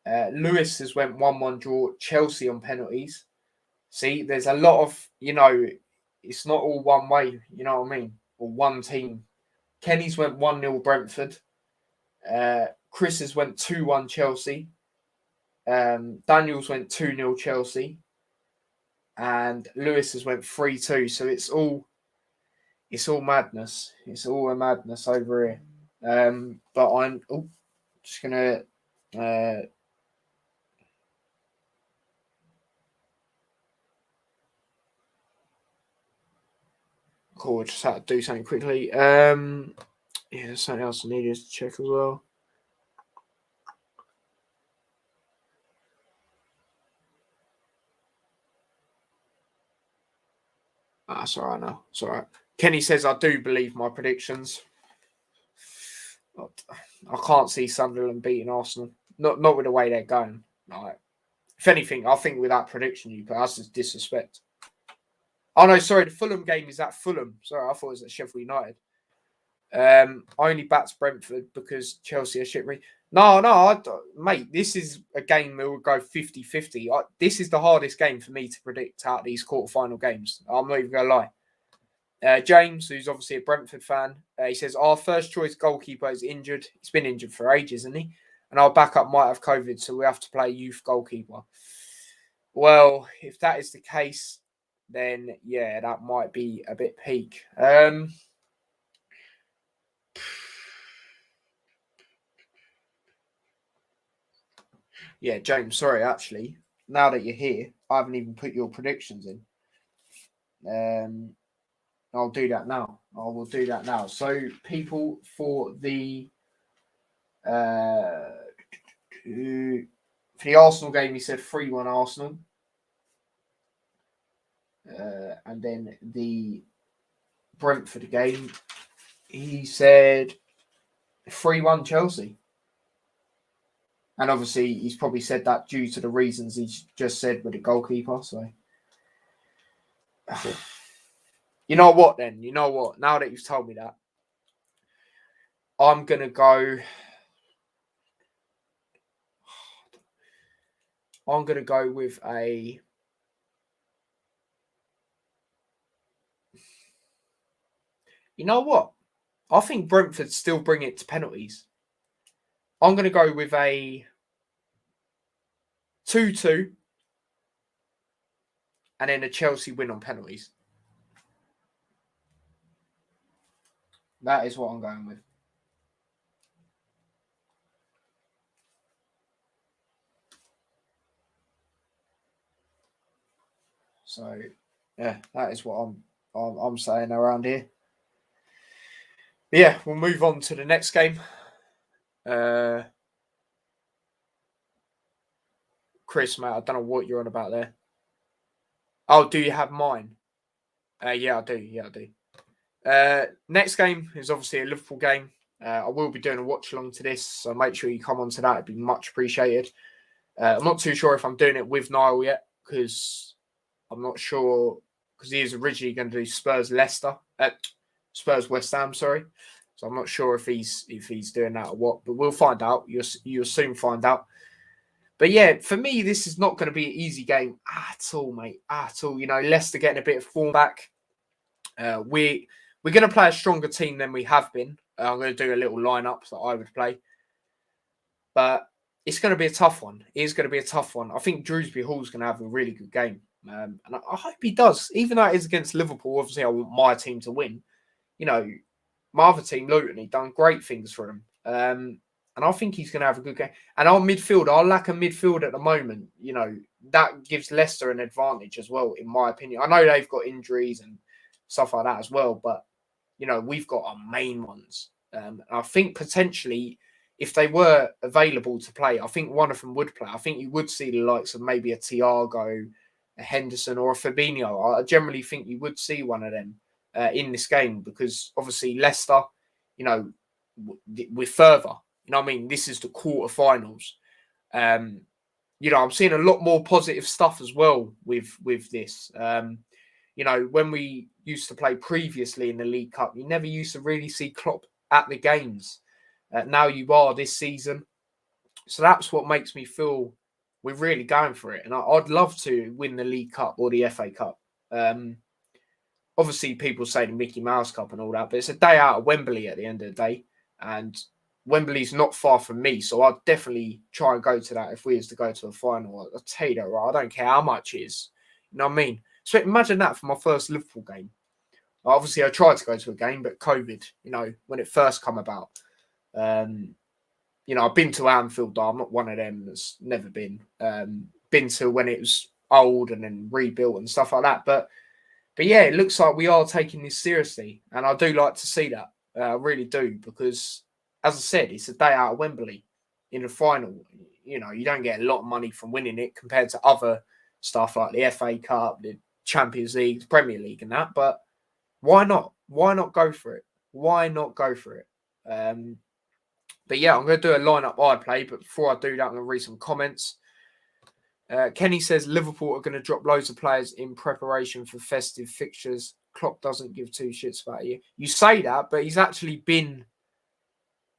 S1: Lewis has went 1-1 draw, Chelsea on penalties. See, there's a lot of, you know, it's not all one way, you know what I mean? Or one team. Kenny's went 1-0 Brentford. Chris has went 2-1 Chelsea. Daniels went 2-0 Chelsea. And Lewis has went 3-2. So it's all madness. It's all a madness over here. But I'm just gonna cool, just had to do something quickly. Yeah, there's something else I needed to check as well. It's all right now. It's all right. Kenny says, I do believe my predictions. I can't see Sunderland beating Arsenal. Not with the way they're going. Like, if anything, I think with that prediction you put, that's just disrespect. Oh, no, sorry. The Fulham game is at Fulham. Sorry, I thought it was at Sheffield United. I only bats Brentford because Chelsea are shit. No, mate, this is a game that will go 50-50. This is the hardest game for me to predict out of these quarterfinal games. I'm not even going to lie. James, who's obviously a Brentford fan, he says, our first choice goalkeeper is injured. He's been injured for ages, isn't he? And our backup might have COVID, so we have to play youth goalkeeper. Well, if that is the case, then, yeah, that might be a bit peak. Yeah, James, sorry, actually, now that you're here, I haven't even put your predictions in. I'll do that now. I will do that now. So, people, for the Arsenal game, he said 3-1 Arsenal. And then the Brentford game, he said 3-1 Chelsea. And obviously, he's probably said that due to the reasons he's just said with the goalkeeper. So, you know what then? You know what? Now that you've told me that, I'm going to go... I'm going to go with a... You know what? I think Brentford still bring it to penalties. I'm going to go with a 2-2 and then a Chelsea win on penalties. That is what I'm going with. So, yeah, that is what I'm saying around here. But yeah, we'll move on to the next game. Chris, mate, I don't know what you're on about there. Oh, do you have mine? Yeah, I do. Yeah, I do. Next game is obviously a Liverpool game. I will be doing a watch along to this, so make sure you come on to that. It'd be much appreciated. I'm not too sure if I'm doing it with Niall yet, because I'm not sure, because he is originally going to do Spurs West Ham, sorry. So I'm not sure if he's doing that or what, but we'll find out. You'll soon find out. But yeah, for me, this is not going to be an easy game at all, mate. At all. You know, Leicester getting a bit of form back. We're going to play a stronger team than we have been. I'm going to do a little lineup that I would play. But it's going to be a tough one. It is going to be a tough one. I think Drewsbury Hall's going to have a really good game. And I hope he does. Even though it is against Liverpool, obviously I want my team to win. You know, my other team, Luton, he's done great things for him. And I think he's going to have a good game. And our midfield, our lack of midfield at the moment, you know, that gives Leicester an advantage as well, in my opinion. I know they've got injuries and stuff like that as well, but, you know, we've got our main ones. I think potentially, if they were available to play, I think one of them would play. I think you would see the likes of maybe a Thiago, a Henderson, or a Fabinho. I generally think you would see one of them in this game, because obviously Leicester, you know, we're further. You know what I mean? This is the quarterfinals. You know, I'm seeing a lot more positive stuff as well with this. You know, when we used to play previously in the League Cup, you never used to really see Klopp at the games. Now you are this season. So that's what makes me feel we're really going for it. And I'd love to win the League Cup or the FA Cup. Obviously, people say the Mickey Mouse Cup and all that, but it's a day out of Wembley at the end of the day. And Wembley's not far from me, so I'd definitely try and go to that if we was to go to a final. I'll tell you that, right? I don't care how much it is. You know what I mean? So imagine that for my first Liverpool game. Obviously, I tried to go to a game, but COVID, when it first come about. I've been to Anfield, though. I'm not one of them that's never been. Been to when it was old and then rebuilt and stuff like that. But yeah, it looks like we are taking this seriously. And I do like to see that. I really do. Because, as I said, it's a day out of Wembley in the final. You don't get a lot of money from winning it compared to other stuff like the FA Cup, the Champions League, the Premier League and that. But why not? Why not go for it? Why not go for it? But yeah, I'm going to do a lineup I play. But before I do that, I'm going to read some comments. Kenny says Liverpool are going to drop loads of players in preparation for festive fixtures. Klopp doesn't give two shits about you. You say that, but he's actually been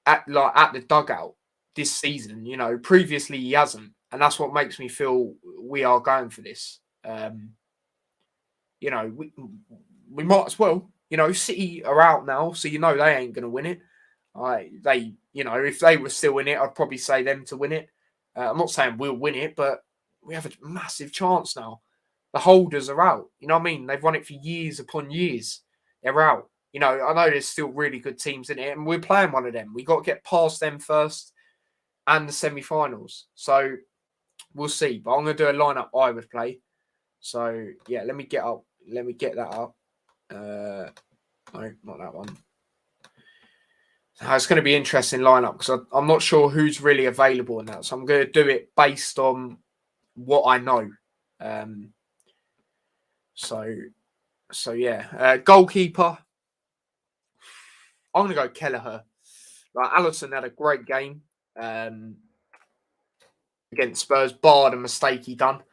S1: at the dugout this season. Previously he hasn't, and that's what makes me feel we are going for this. We might as well. City are out now, so they ain't going to win it. If they were still in it, I'd probably say them to win it. I'm not saying we'll win it, but we have a massive chance now. The holders are out. You know what I mean? They've won it for years upon years. They're out. I know there's still really good teams in it, and we're playing one of them. We got to get past them first and the semi-finals. So we'll see. But I'm going to do a lineup I would play. So, yeah, let me get that up. No, not that one. It's going to be an interesting lineup because I'm not sure who's really available in that. So I'm going to do it based on what I know. So yeah. Goalkeeper. I'm going to go Kelleher. Alisson had a great game against Spurs, bar the mistake he done.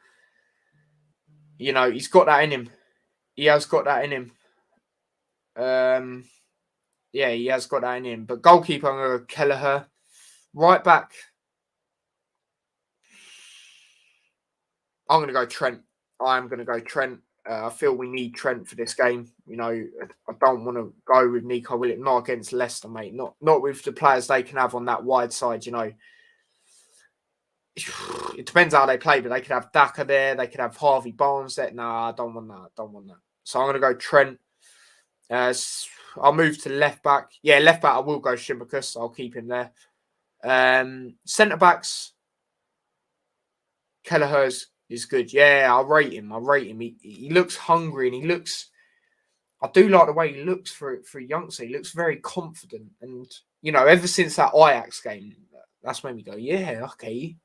S1: He's got that in him. He has got that in him. Yeah, he has got that in him. But goalkeeper, I'm going to go Kelleher. Right back, I'm going to go Trent. I am going to go Trent. I feel we need Trent for this game. I don't want to go with Nico Williams, not against Leicester, mate. Not with the players they can have on that wide side, It depends how they play, but they could have Daka there. They could have Harvey Barnes there. Nah, I don't want that. So I'm going to go Trent. I'll move to left back. Yeah, left back, I will go Shimicus. I'll keep him there. Centre backs, Kelleher is good. Yeah, I'll rate him. He looks hungry and I do like the way he looks for a youngster. He looks very confident. And, ever since that Ajax game, that's made me go, yeah, okay.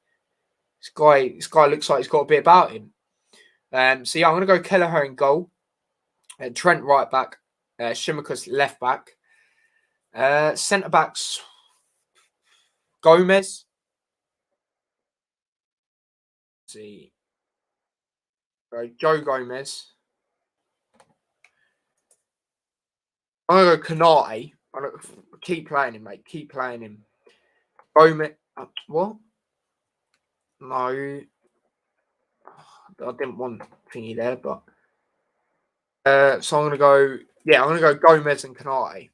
S1: This guy looks like he's got a bit about him. So, yeah, I'm going to go Kelleher in goal. Trent right back. Shimicus left back. Centre backs, Gomez. Let's see. Joe Gomez. I'm going to go Canate. Keep playing him, mate. Keep playing him. Gomez. What? No. I didn't want thingy there, but. So I'm going to go. Yeah, I'm going to go Gomez and Canate.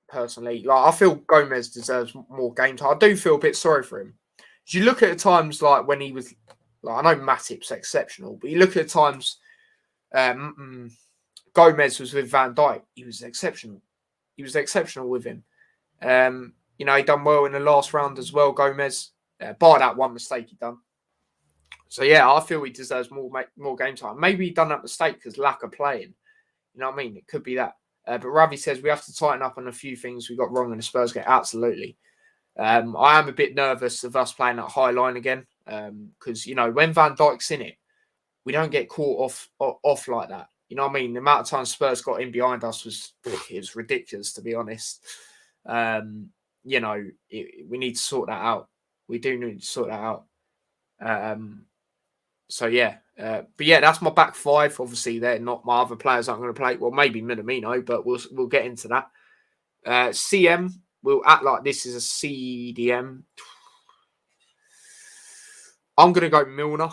S1: Personally, I feel Gomez deserves more game time. I do feel a bit sorry for him. As you look at the times when he was, I know Matip's exceptional, but you look at the times Gomez was with Van Dijk. He was exceptional. He was exceptional with him. He done well in the last round as well. Gomez, bar that one mistake he done. So yeah, I feel he deserves more game time. Maybe he done that mistake because lack of playing. You know what I mean? It could be that. But Ravi says we have to tighten up on a few things we got wrong in the Spurs game. Absolutely. I am a bit nervous of us playing that high line again because, when Van Dijk's in it, we don't get caught off like that. You know what I mean? The amount of time Spurs got in behind us was ridiculous, to be honest. We need to sort that out. We do need to sort that out. So, yeah. But, yeah, that's my back five. Obviously, they're not my other players I'm going to play. Well, maybe Minamino, but we'll get into that. CM, we'll act like this is a CDM. I'm going to go Milner.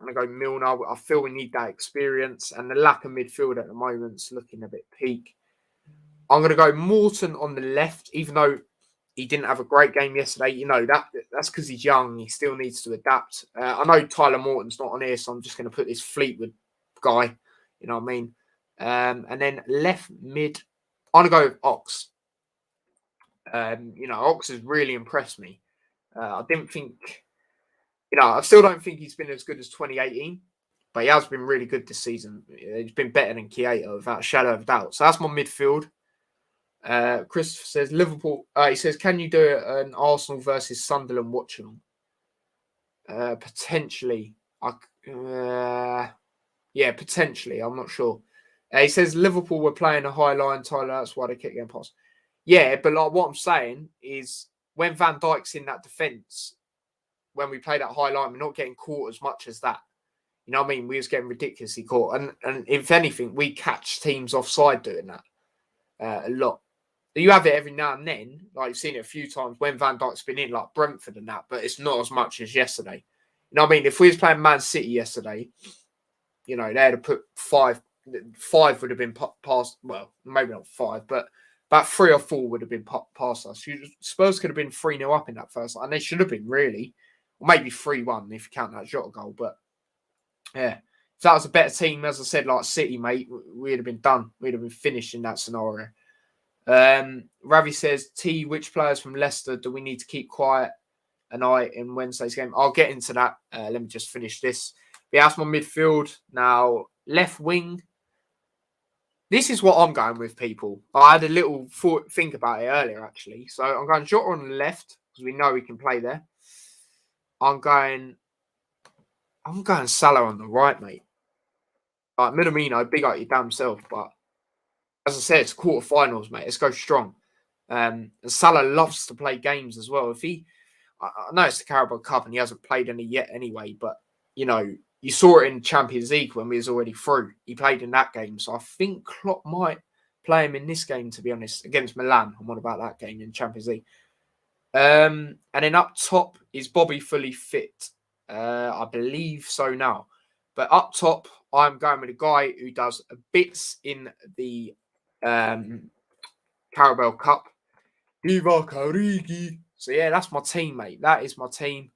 S1: I feel we need that experience, and the lack of midfield at the moment is looking a bit peak. I'm going to go Morton on the left, even though he didn't have a great game yesterday. You know, that's because he's young. He still needs to adapt. I know Tyler Morton's not on here, so I'm just going to put this Fleetwood guy. You know what I mean? And then left mid, I'm going to go with Ox. You know, Ox has really impressed me. I didn't think, I still don't think he's been as good as 2018, but he has been really good this season. He's been better than Keita without a shadow of doubt. So that's my midfield. Chris says Liverpool. He says, can you do an Arsenal versus Sunderland watch along? Potentially. Yeah, potentially. I'm not sure. He says Liverpool were playing a high line, Tyler. That's why they kept getting past. Yeah, but like what I'm saying is when Van Dijk's in that defence, when we play that high line, we're not getting caught as much as that. You know what I mean? We was getting ridiculously caught. And if anything, we catch teams offside doing that a lot. You have it every now and then. Like you've seen it a few times when Van Dijk's been in, like Brentford and that, but it's not as much as yesterday. You know what I mean? If we was playing Man City yesterday, you know, they'd have put five would have been past, well, maybe not five, but about 3 or 4 would have been past us. Spurs could have been 3-0 up in that first, and they should have been, really. Or maybe 3-1 if you count that Jota goal. But, yeah, if that was a better team, as I said, like City, mate, we'd have been done. We'd have been finished in that scenario. Ravi says, T, which players from Leicester do we need to keep quiet an eye in Wednesday's game? I'll get into that. Let me just finish this. Yeah, that's my midfield. Now, left wing. This is what I'm going with, people. I had a little think about it earlier, actually. So I'm going Jota on the left because we know he can play there. I'm going Salah on the right, mate. Like Minamino, big up your damn self, but as I said, it's quarterfinals, mate. Let's go strong. And Salah loves to play games as well. I know it's the Carabao Cup and he hasn't played any yet anyway, but you know, you saw it in Champions League when we was already through. He played in that game. So I think Klopp might play him in this game, to be honest, against Milan. I'm on about that game in Champions League. And then up top, is Bobby fully fit? I believe so now. But up top, I'm going with a guy who does bits in the Carabao Cup. Divock Origi. So yeah, that's my team, mate. That is my team.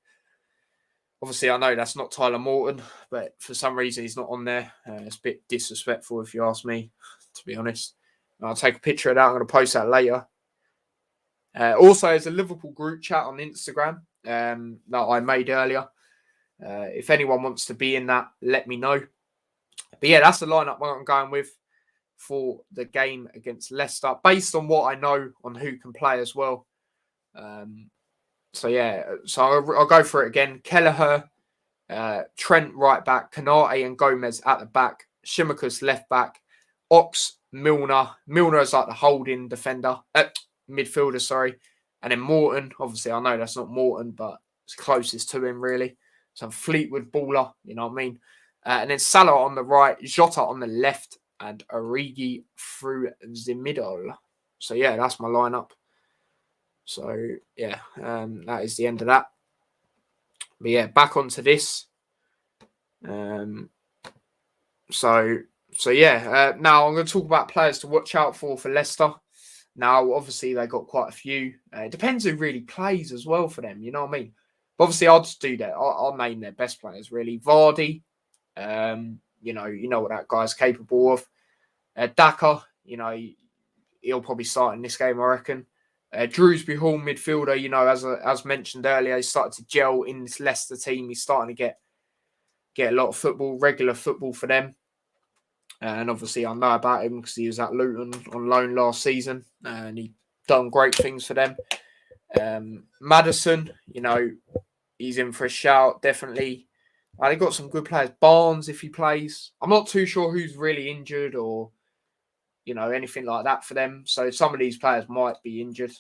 S1: Obviously, I know that's not Tyler Morton, but for some reason he's not on there. It's a bit disrespectful, if you ask me, to be honest. I'll take a picture of that. I'm going to post that later. Also, there's a Liverpool group chat on Instagram that I made earlier. If anyone wants to be in that, let me know. But yeah, that's the lineup I'm going with for the game against Leicester, based on what I know on who can play as well. So yeah, so I'll go for it again. Kelleher, Trent right back, Kanate and Gomez at the back, Shimikas left back, Ox, Milner. Milner is like the holding defender, midfielder, sorry. And then Morton. Obviously, I know that's not Morton, but it's closest to him, really. Some Fleetwood baller, you know what I mean? And then Salah on the right, Jota on the left, and Origi through the middle. So yeah, that's my lineup. So yeah, that is the end of that. But yeah, back onto this. So yeah, now I'm going to talk about players to watch out for Leicester. Now, obviously, they got quite a few. It depends who really plays as well for them. You know what I mean? But obviously, I'll just do that. I'll name their best players really. Vardy, you know what that guy's capable of. Daka, you know, he'll probably start in this game, I reckon. Drewsbury Hall midfielder, you know, as mentioned earlier, he started to gel in this Leicester team. He's starting to get a lot of football, regular football for them. And obviously, I know about him because he was at Luton on loan last season, and he done great things for them. Maddison, you know, he's in for a shout, definitely. They got some good players. Barnes, if he plays. I'm not too sure who's really injured or, you know, anything like that for them. So some of these players might be injured,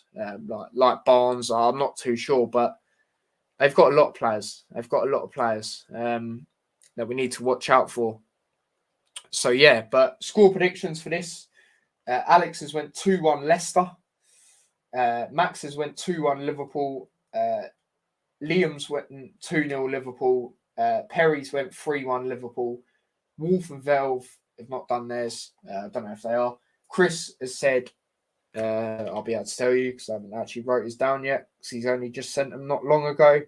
S1: like Barnes. I'm not too sure, but they've got a lot of players. They've got a lot of players that we need to watch out for. So yeah, but score predictions for this. Alex has went 2-1 Leicester. Max has went 2-1 Liverpool. Liam's went 2-0 Liverpool. Perry's went 3-1 Liverpool. Wolf and Velve have not done theirs. I don't know if they are. Chris has said I'll be able to tell you because I haven't actually wrote his down yet because he's only just sent them not long ago.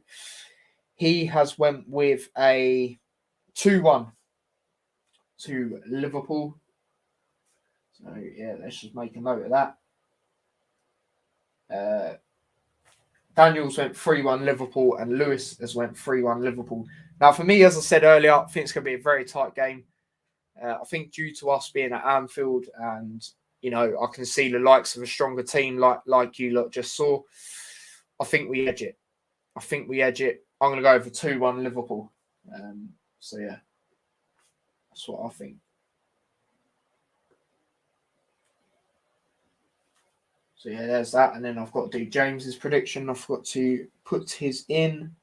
S1: He has went with a 2-1 to Liverpool. So, yeah, let's just make a note of that. Daniels went 3-1 Liverpool and Lewis has went 3-1 Liverpool. Now, for me, as I said earlier, I think it's going to be a very tight game. I think due to us being at Anfield and, I can see the likes of a stronger team like you lot just saw, I think we edge it. I'm going to go for 2-1 Liverpool. So, yeah, that's what I think. So, yeah, there's that. And then I've got to do James's prediction. I've got to put his in.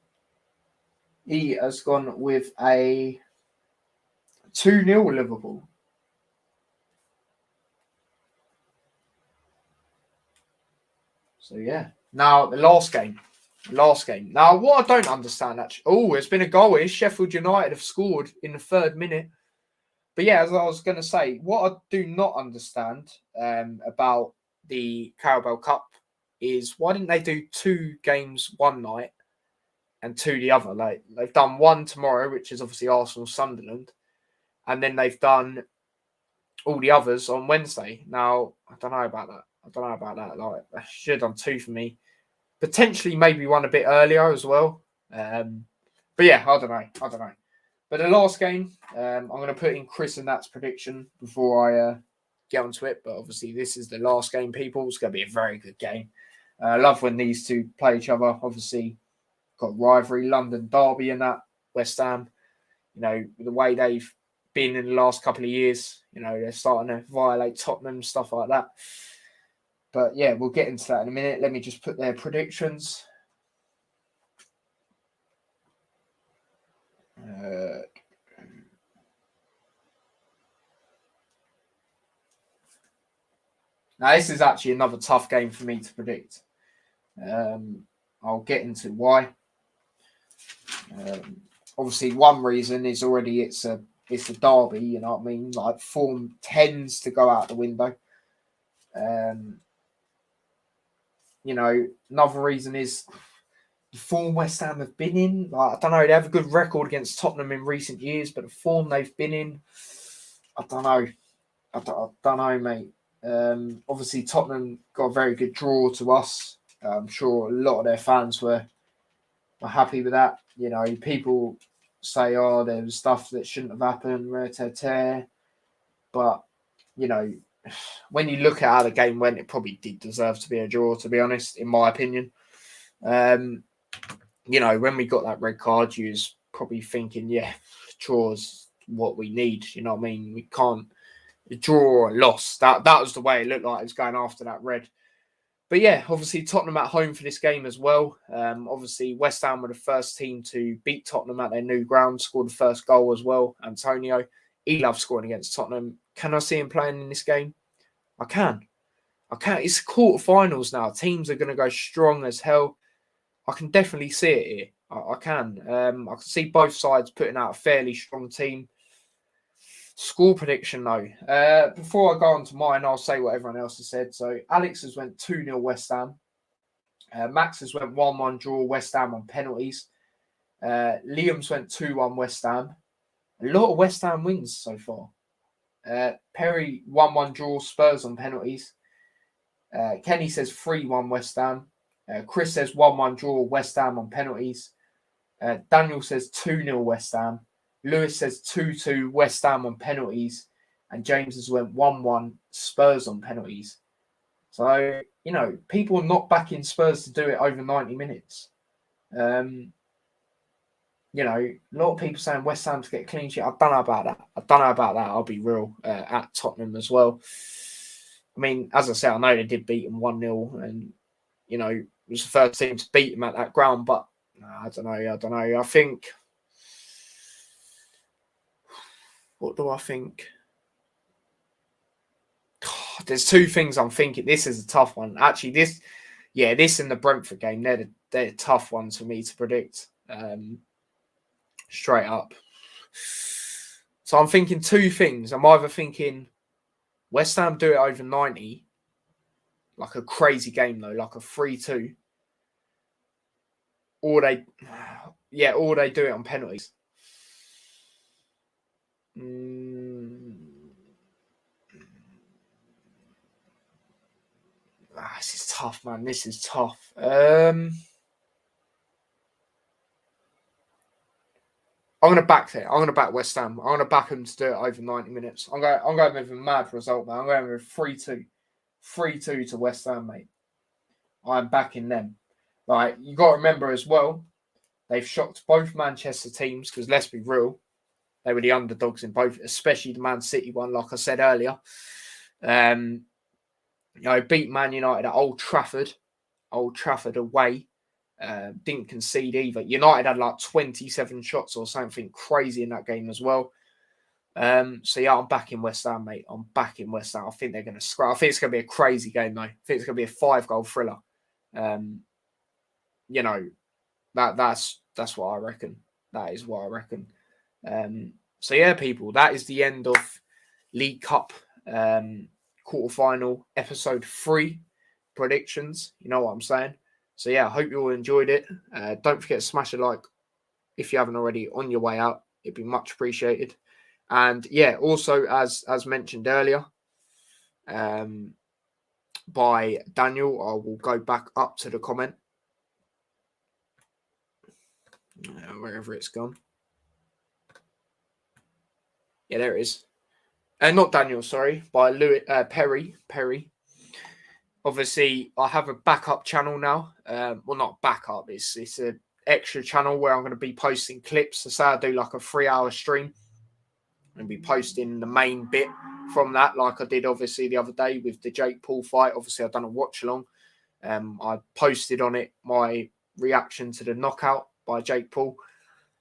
S1: He has gone with a 2-0 Liverpool. So, yeah. Now, the last game. Now, what I don't understand, actually... Oh, it's been a goal here. Sheffield United have scored in the 3rd minute. But, yeah, as I was going to say, what I do not understand about the Carabao Cup is why didn't they do 2 games one night and 2 the other? Like, they've done 1 tomorrow, which is obviously Arsenal Sunderland. And then they've done all the others on Wednesday. Now, I don't know about that. Like, they should have done 2 for me. Potentially maybe 1 a bit earlier as well. But yeah, I don't know. But the last game, I'm going to put in Chris and Nat's prediction before I get onto it. But obviously, this is the last game, people. It's going to be a very good game. I love when these two play each other. Obviously, got rivalry, London derby and that, West Ham. The way they've been in the last couple of years, they're starting to violate Tottenham, stuff like that. But yeah, we'll get into that in a minute. Let me just put their predictions. Now, this is actually another tough game for me to predict. I'll get into why. Obviously, one reason is already it's a derby. You know what I mean? Like, form tends to go out the window. Another reason is the form West Ham have been in. Like, I don't know, they have a good record against Tottenham in recent years, but the form they've been in, I don't know, mate. Obviously, Tottenham got a very good draw to us. I'm sure a lot of their fans were happy with that. People say, there was stuff that shouldn't have happened, but, when you look at how the game went, it probably did deserve to be a draw, to be honest, in my opinion. When we got that red card, you was probably thinking, yeah, draw's what we need. You know what I mean? We can't draw or loss. That was the way it looked like it was going after that red. But yeah, obviously Tottenham at home for this game as well. Obviously West Ham were the first team to beat Tottenham at their new ground, scored the first goal as well. Antonio, he loves scoring against Tottenham. Can I see him playing in this game? I can. It's quarterfinals now. Teams are going to go strong as hell. I can definitely see it here. I can. I can see both sides putting out a fairly strong team. Score prediction, though. Before I go on to mine, I'll say what everyone else has said. So, Alex has went 2-0 West Ham. Max has went 1-1 draw West Ham on penalties. Liam's went 2-1 West Ham. A lot of West Ham wins so far. Perry 1-1 draw Spurs on penalties. Kenny says 3-1 West Ham. Chris says 1-1 draw West Ham on penalties. Daniel says 2-0 West Ham. Lewis says 2-2 West Ham on penalties. And James has went 1-1 Spurs on penalties. So, people are not backing Spurs to do it over 90 minutes. A lot of people saying West Ham to get a clean sheet. I don't know about that. I'll be real. At Tottenham as well. I mean, as I said, I know they did beat them 1-0 and, it was the first team to beat them at that ground, but I don't know. I think... What do I think? There's 2 things I'm thinking. This is a tough one. Actually, this and the Brentford game, they're tough ones for me to predict. Straight up. So I'm thinking 2 things. I'm either thinking West Ham do it over 90, like a crazy game though, like a 3-2, or they do it on penalties. This is tough, man. This is tough. I'm going to back it. I'm going to back West Ham. I'm going to back them to do it over 90 minutes. I'm going with a mad result, man. I'm going with 3-2. 3-2 to West Ham, mate. I'm backing them. Like, you got to remember as well, they've shocked both Manchester teams because, let's be real, they were the underdogs in both, especially the Man City one, like I said earlier. Beat Man United at Old Trafford away. Didn't concede either. United had like 27 shots or something crazy in that game as well. I'm backing West Ham, mate. I'm backing West Ham. I think they're going to scrap. I think it's going to be a crazy game, though. I think it's going to be a 5-goal thriller. That's what I reckon. That is what I reckon. People, that is the end of League Cup quarterfinal episode 3 predictions. You know what I'm saying? So I hope you all enjoyed it. Don't forget to smash a like if you haven't already on your way out. It'd be much appreciated. And also as mentioned earlier, by Daniel, I will go back up to the comment. Wherever it's gone. Yeah, there it is. Not Daniel, sorry, by Perry. Obviously, I have a backup channel now. Well, not backup. It's an extra channel where I'm going to be posting clips. So say I do like a 3-hour stream and be posting the main bit from that, like I did obviously the other day with the Jake Paul fight. Obviously, I've done a watch along. I posted on it my reaction to the knockout by Jake Paul.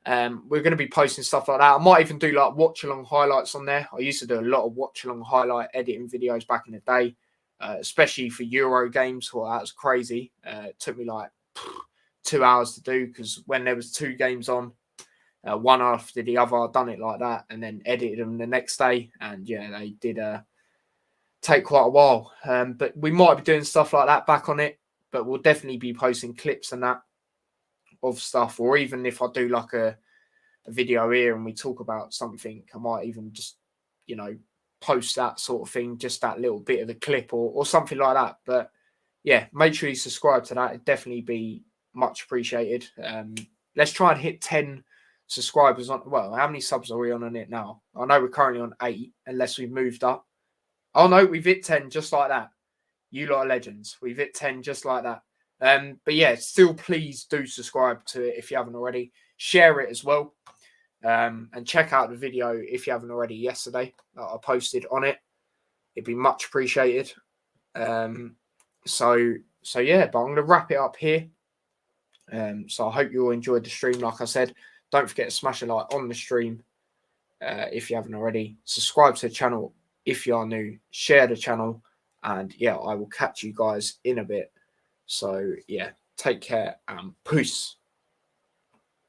S1: We're going to be posting stuff like that. I might even do like watch along highlights on there. I used to do a lot of watch along highlight editing videos back in the day, especially for Euro games. Well, that was crazy. It took me like 2 hours to do because when there was 2 games on, one after the other, I'd done it like that and then edited them the next day. And they did take quite a while. But we might be doing stuff like that back on it. But we'll definitely be posting clips and that of stuff, or even if I do like a video here and we talk about something, I might even just post that sort of thing, just that little bit of the clip or something like that. But make sure you subscribe to that. It'd definitely be much appreciated. Let's try and hit 10 subscribers on. Well, how many subs are we on it now? I know we're currently on 8 unless we've moved up. Oh no, we've hit 10 just like that. You lot are legends. We've hit 10 just like that. Still please do subscribe to it if you haven't already. Share it as well. And check out the video if you haven't already yesterday that I posted on it. It'd be much appreciated. But I'm going to wrap it up here. So I hope you all enjoyed the stream. Like I said, don't forget to smash a like on the stream if you haven't already. Subscribe to the channel if you are new. Share the channel. And I will catch you guys in a bit. So take care and peace.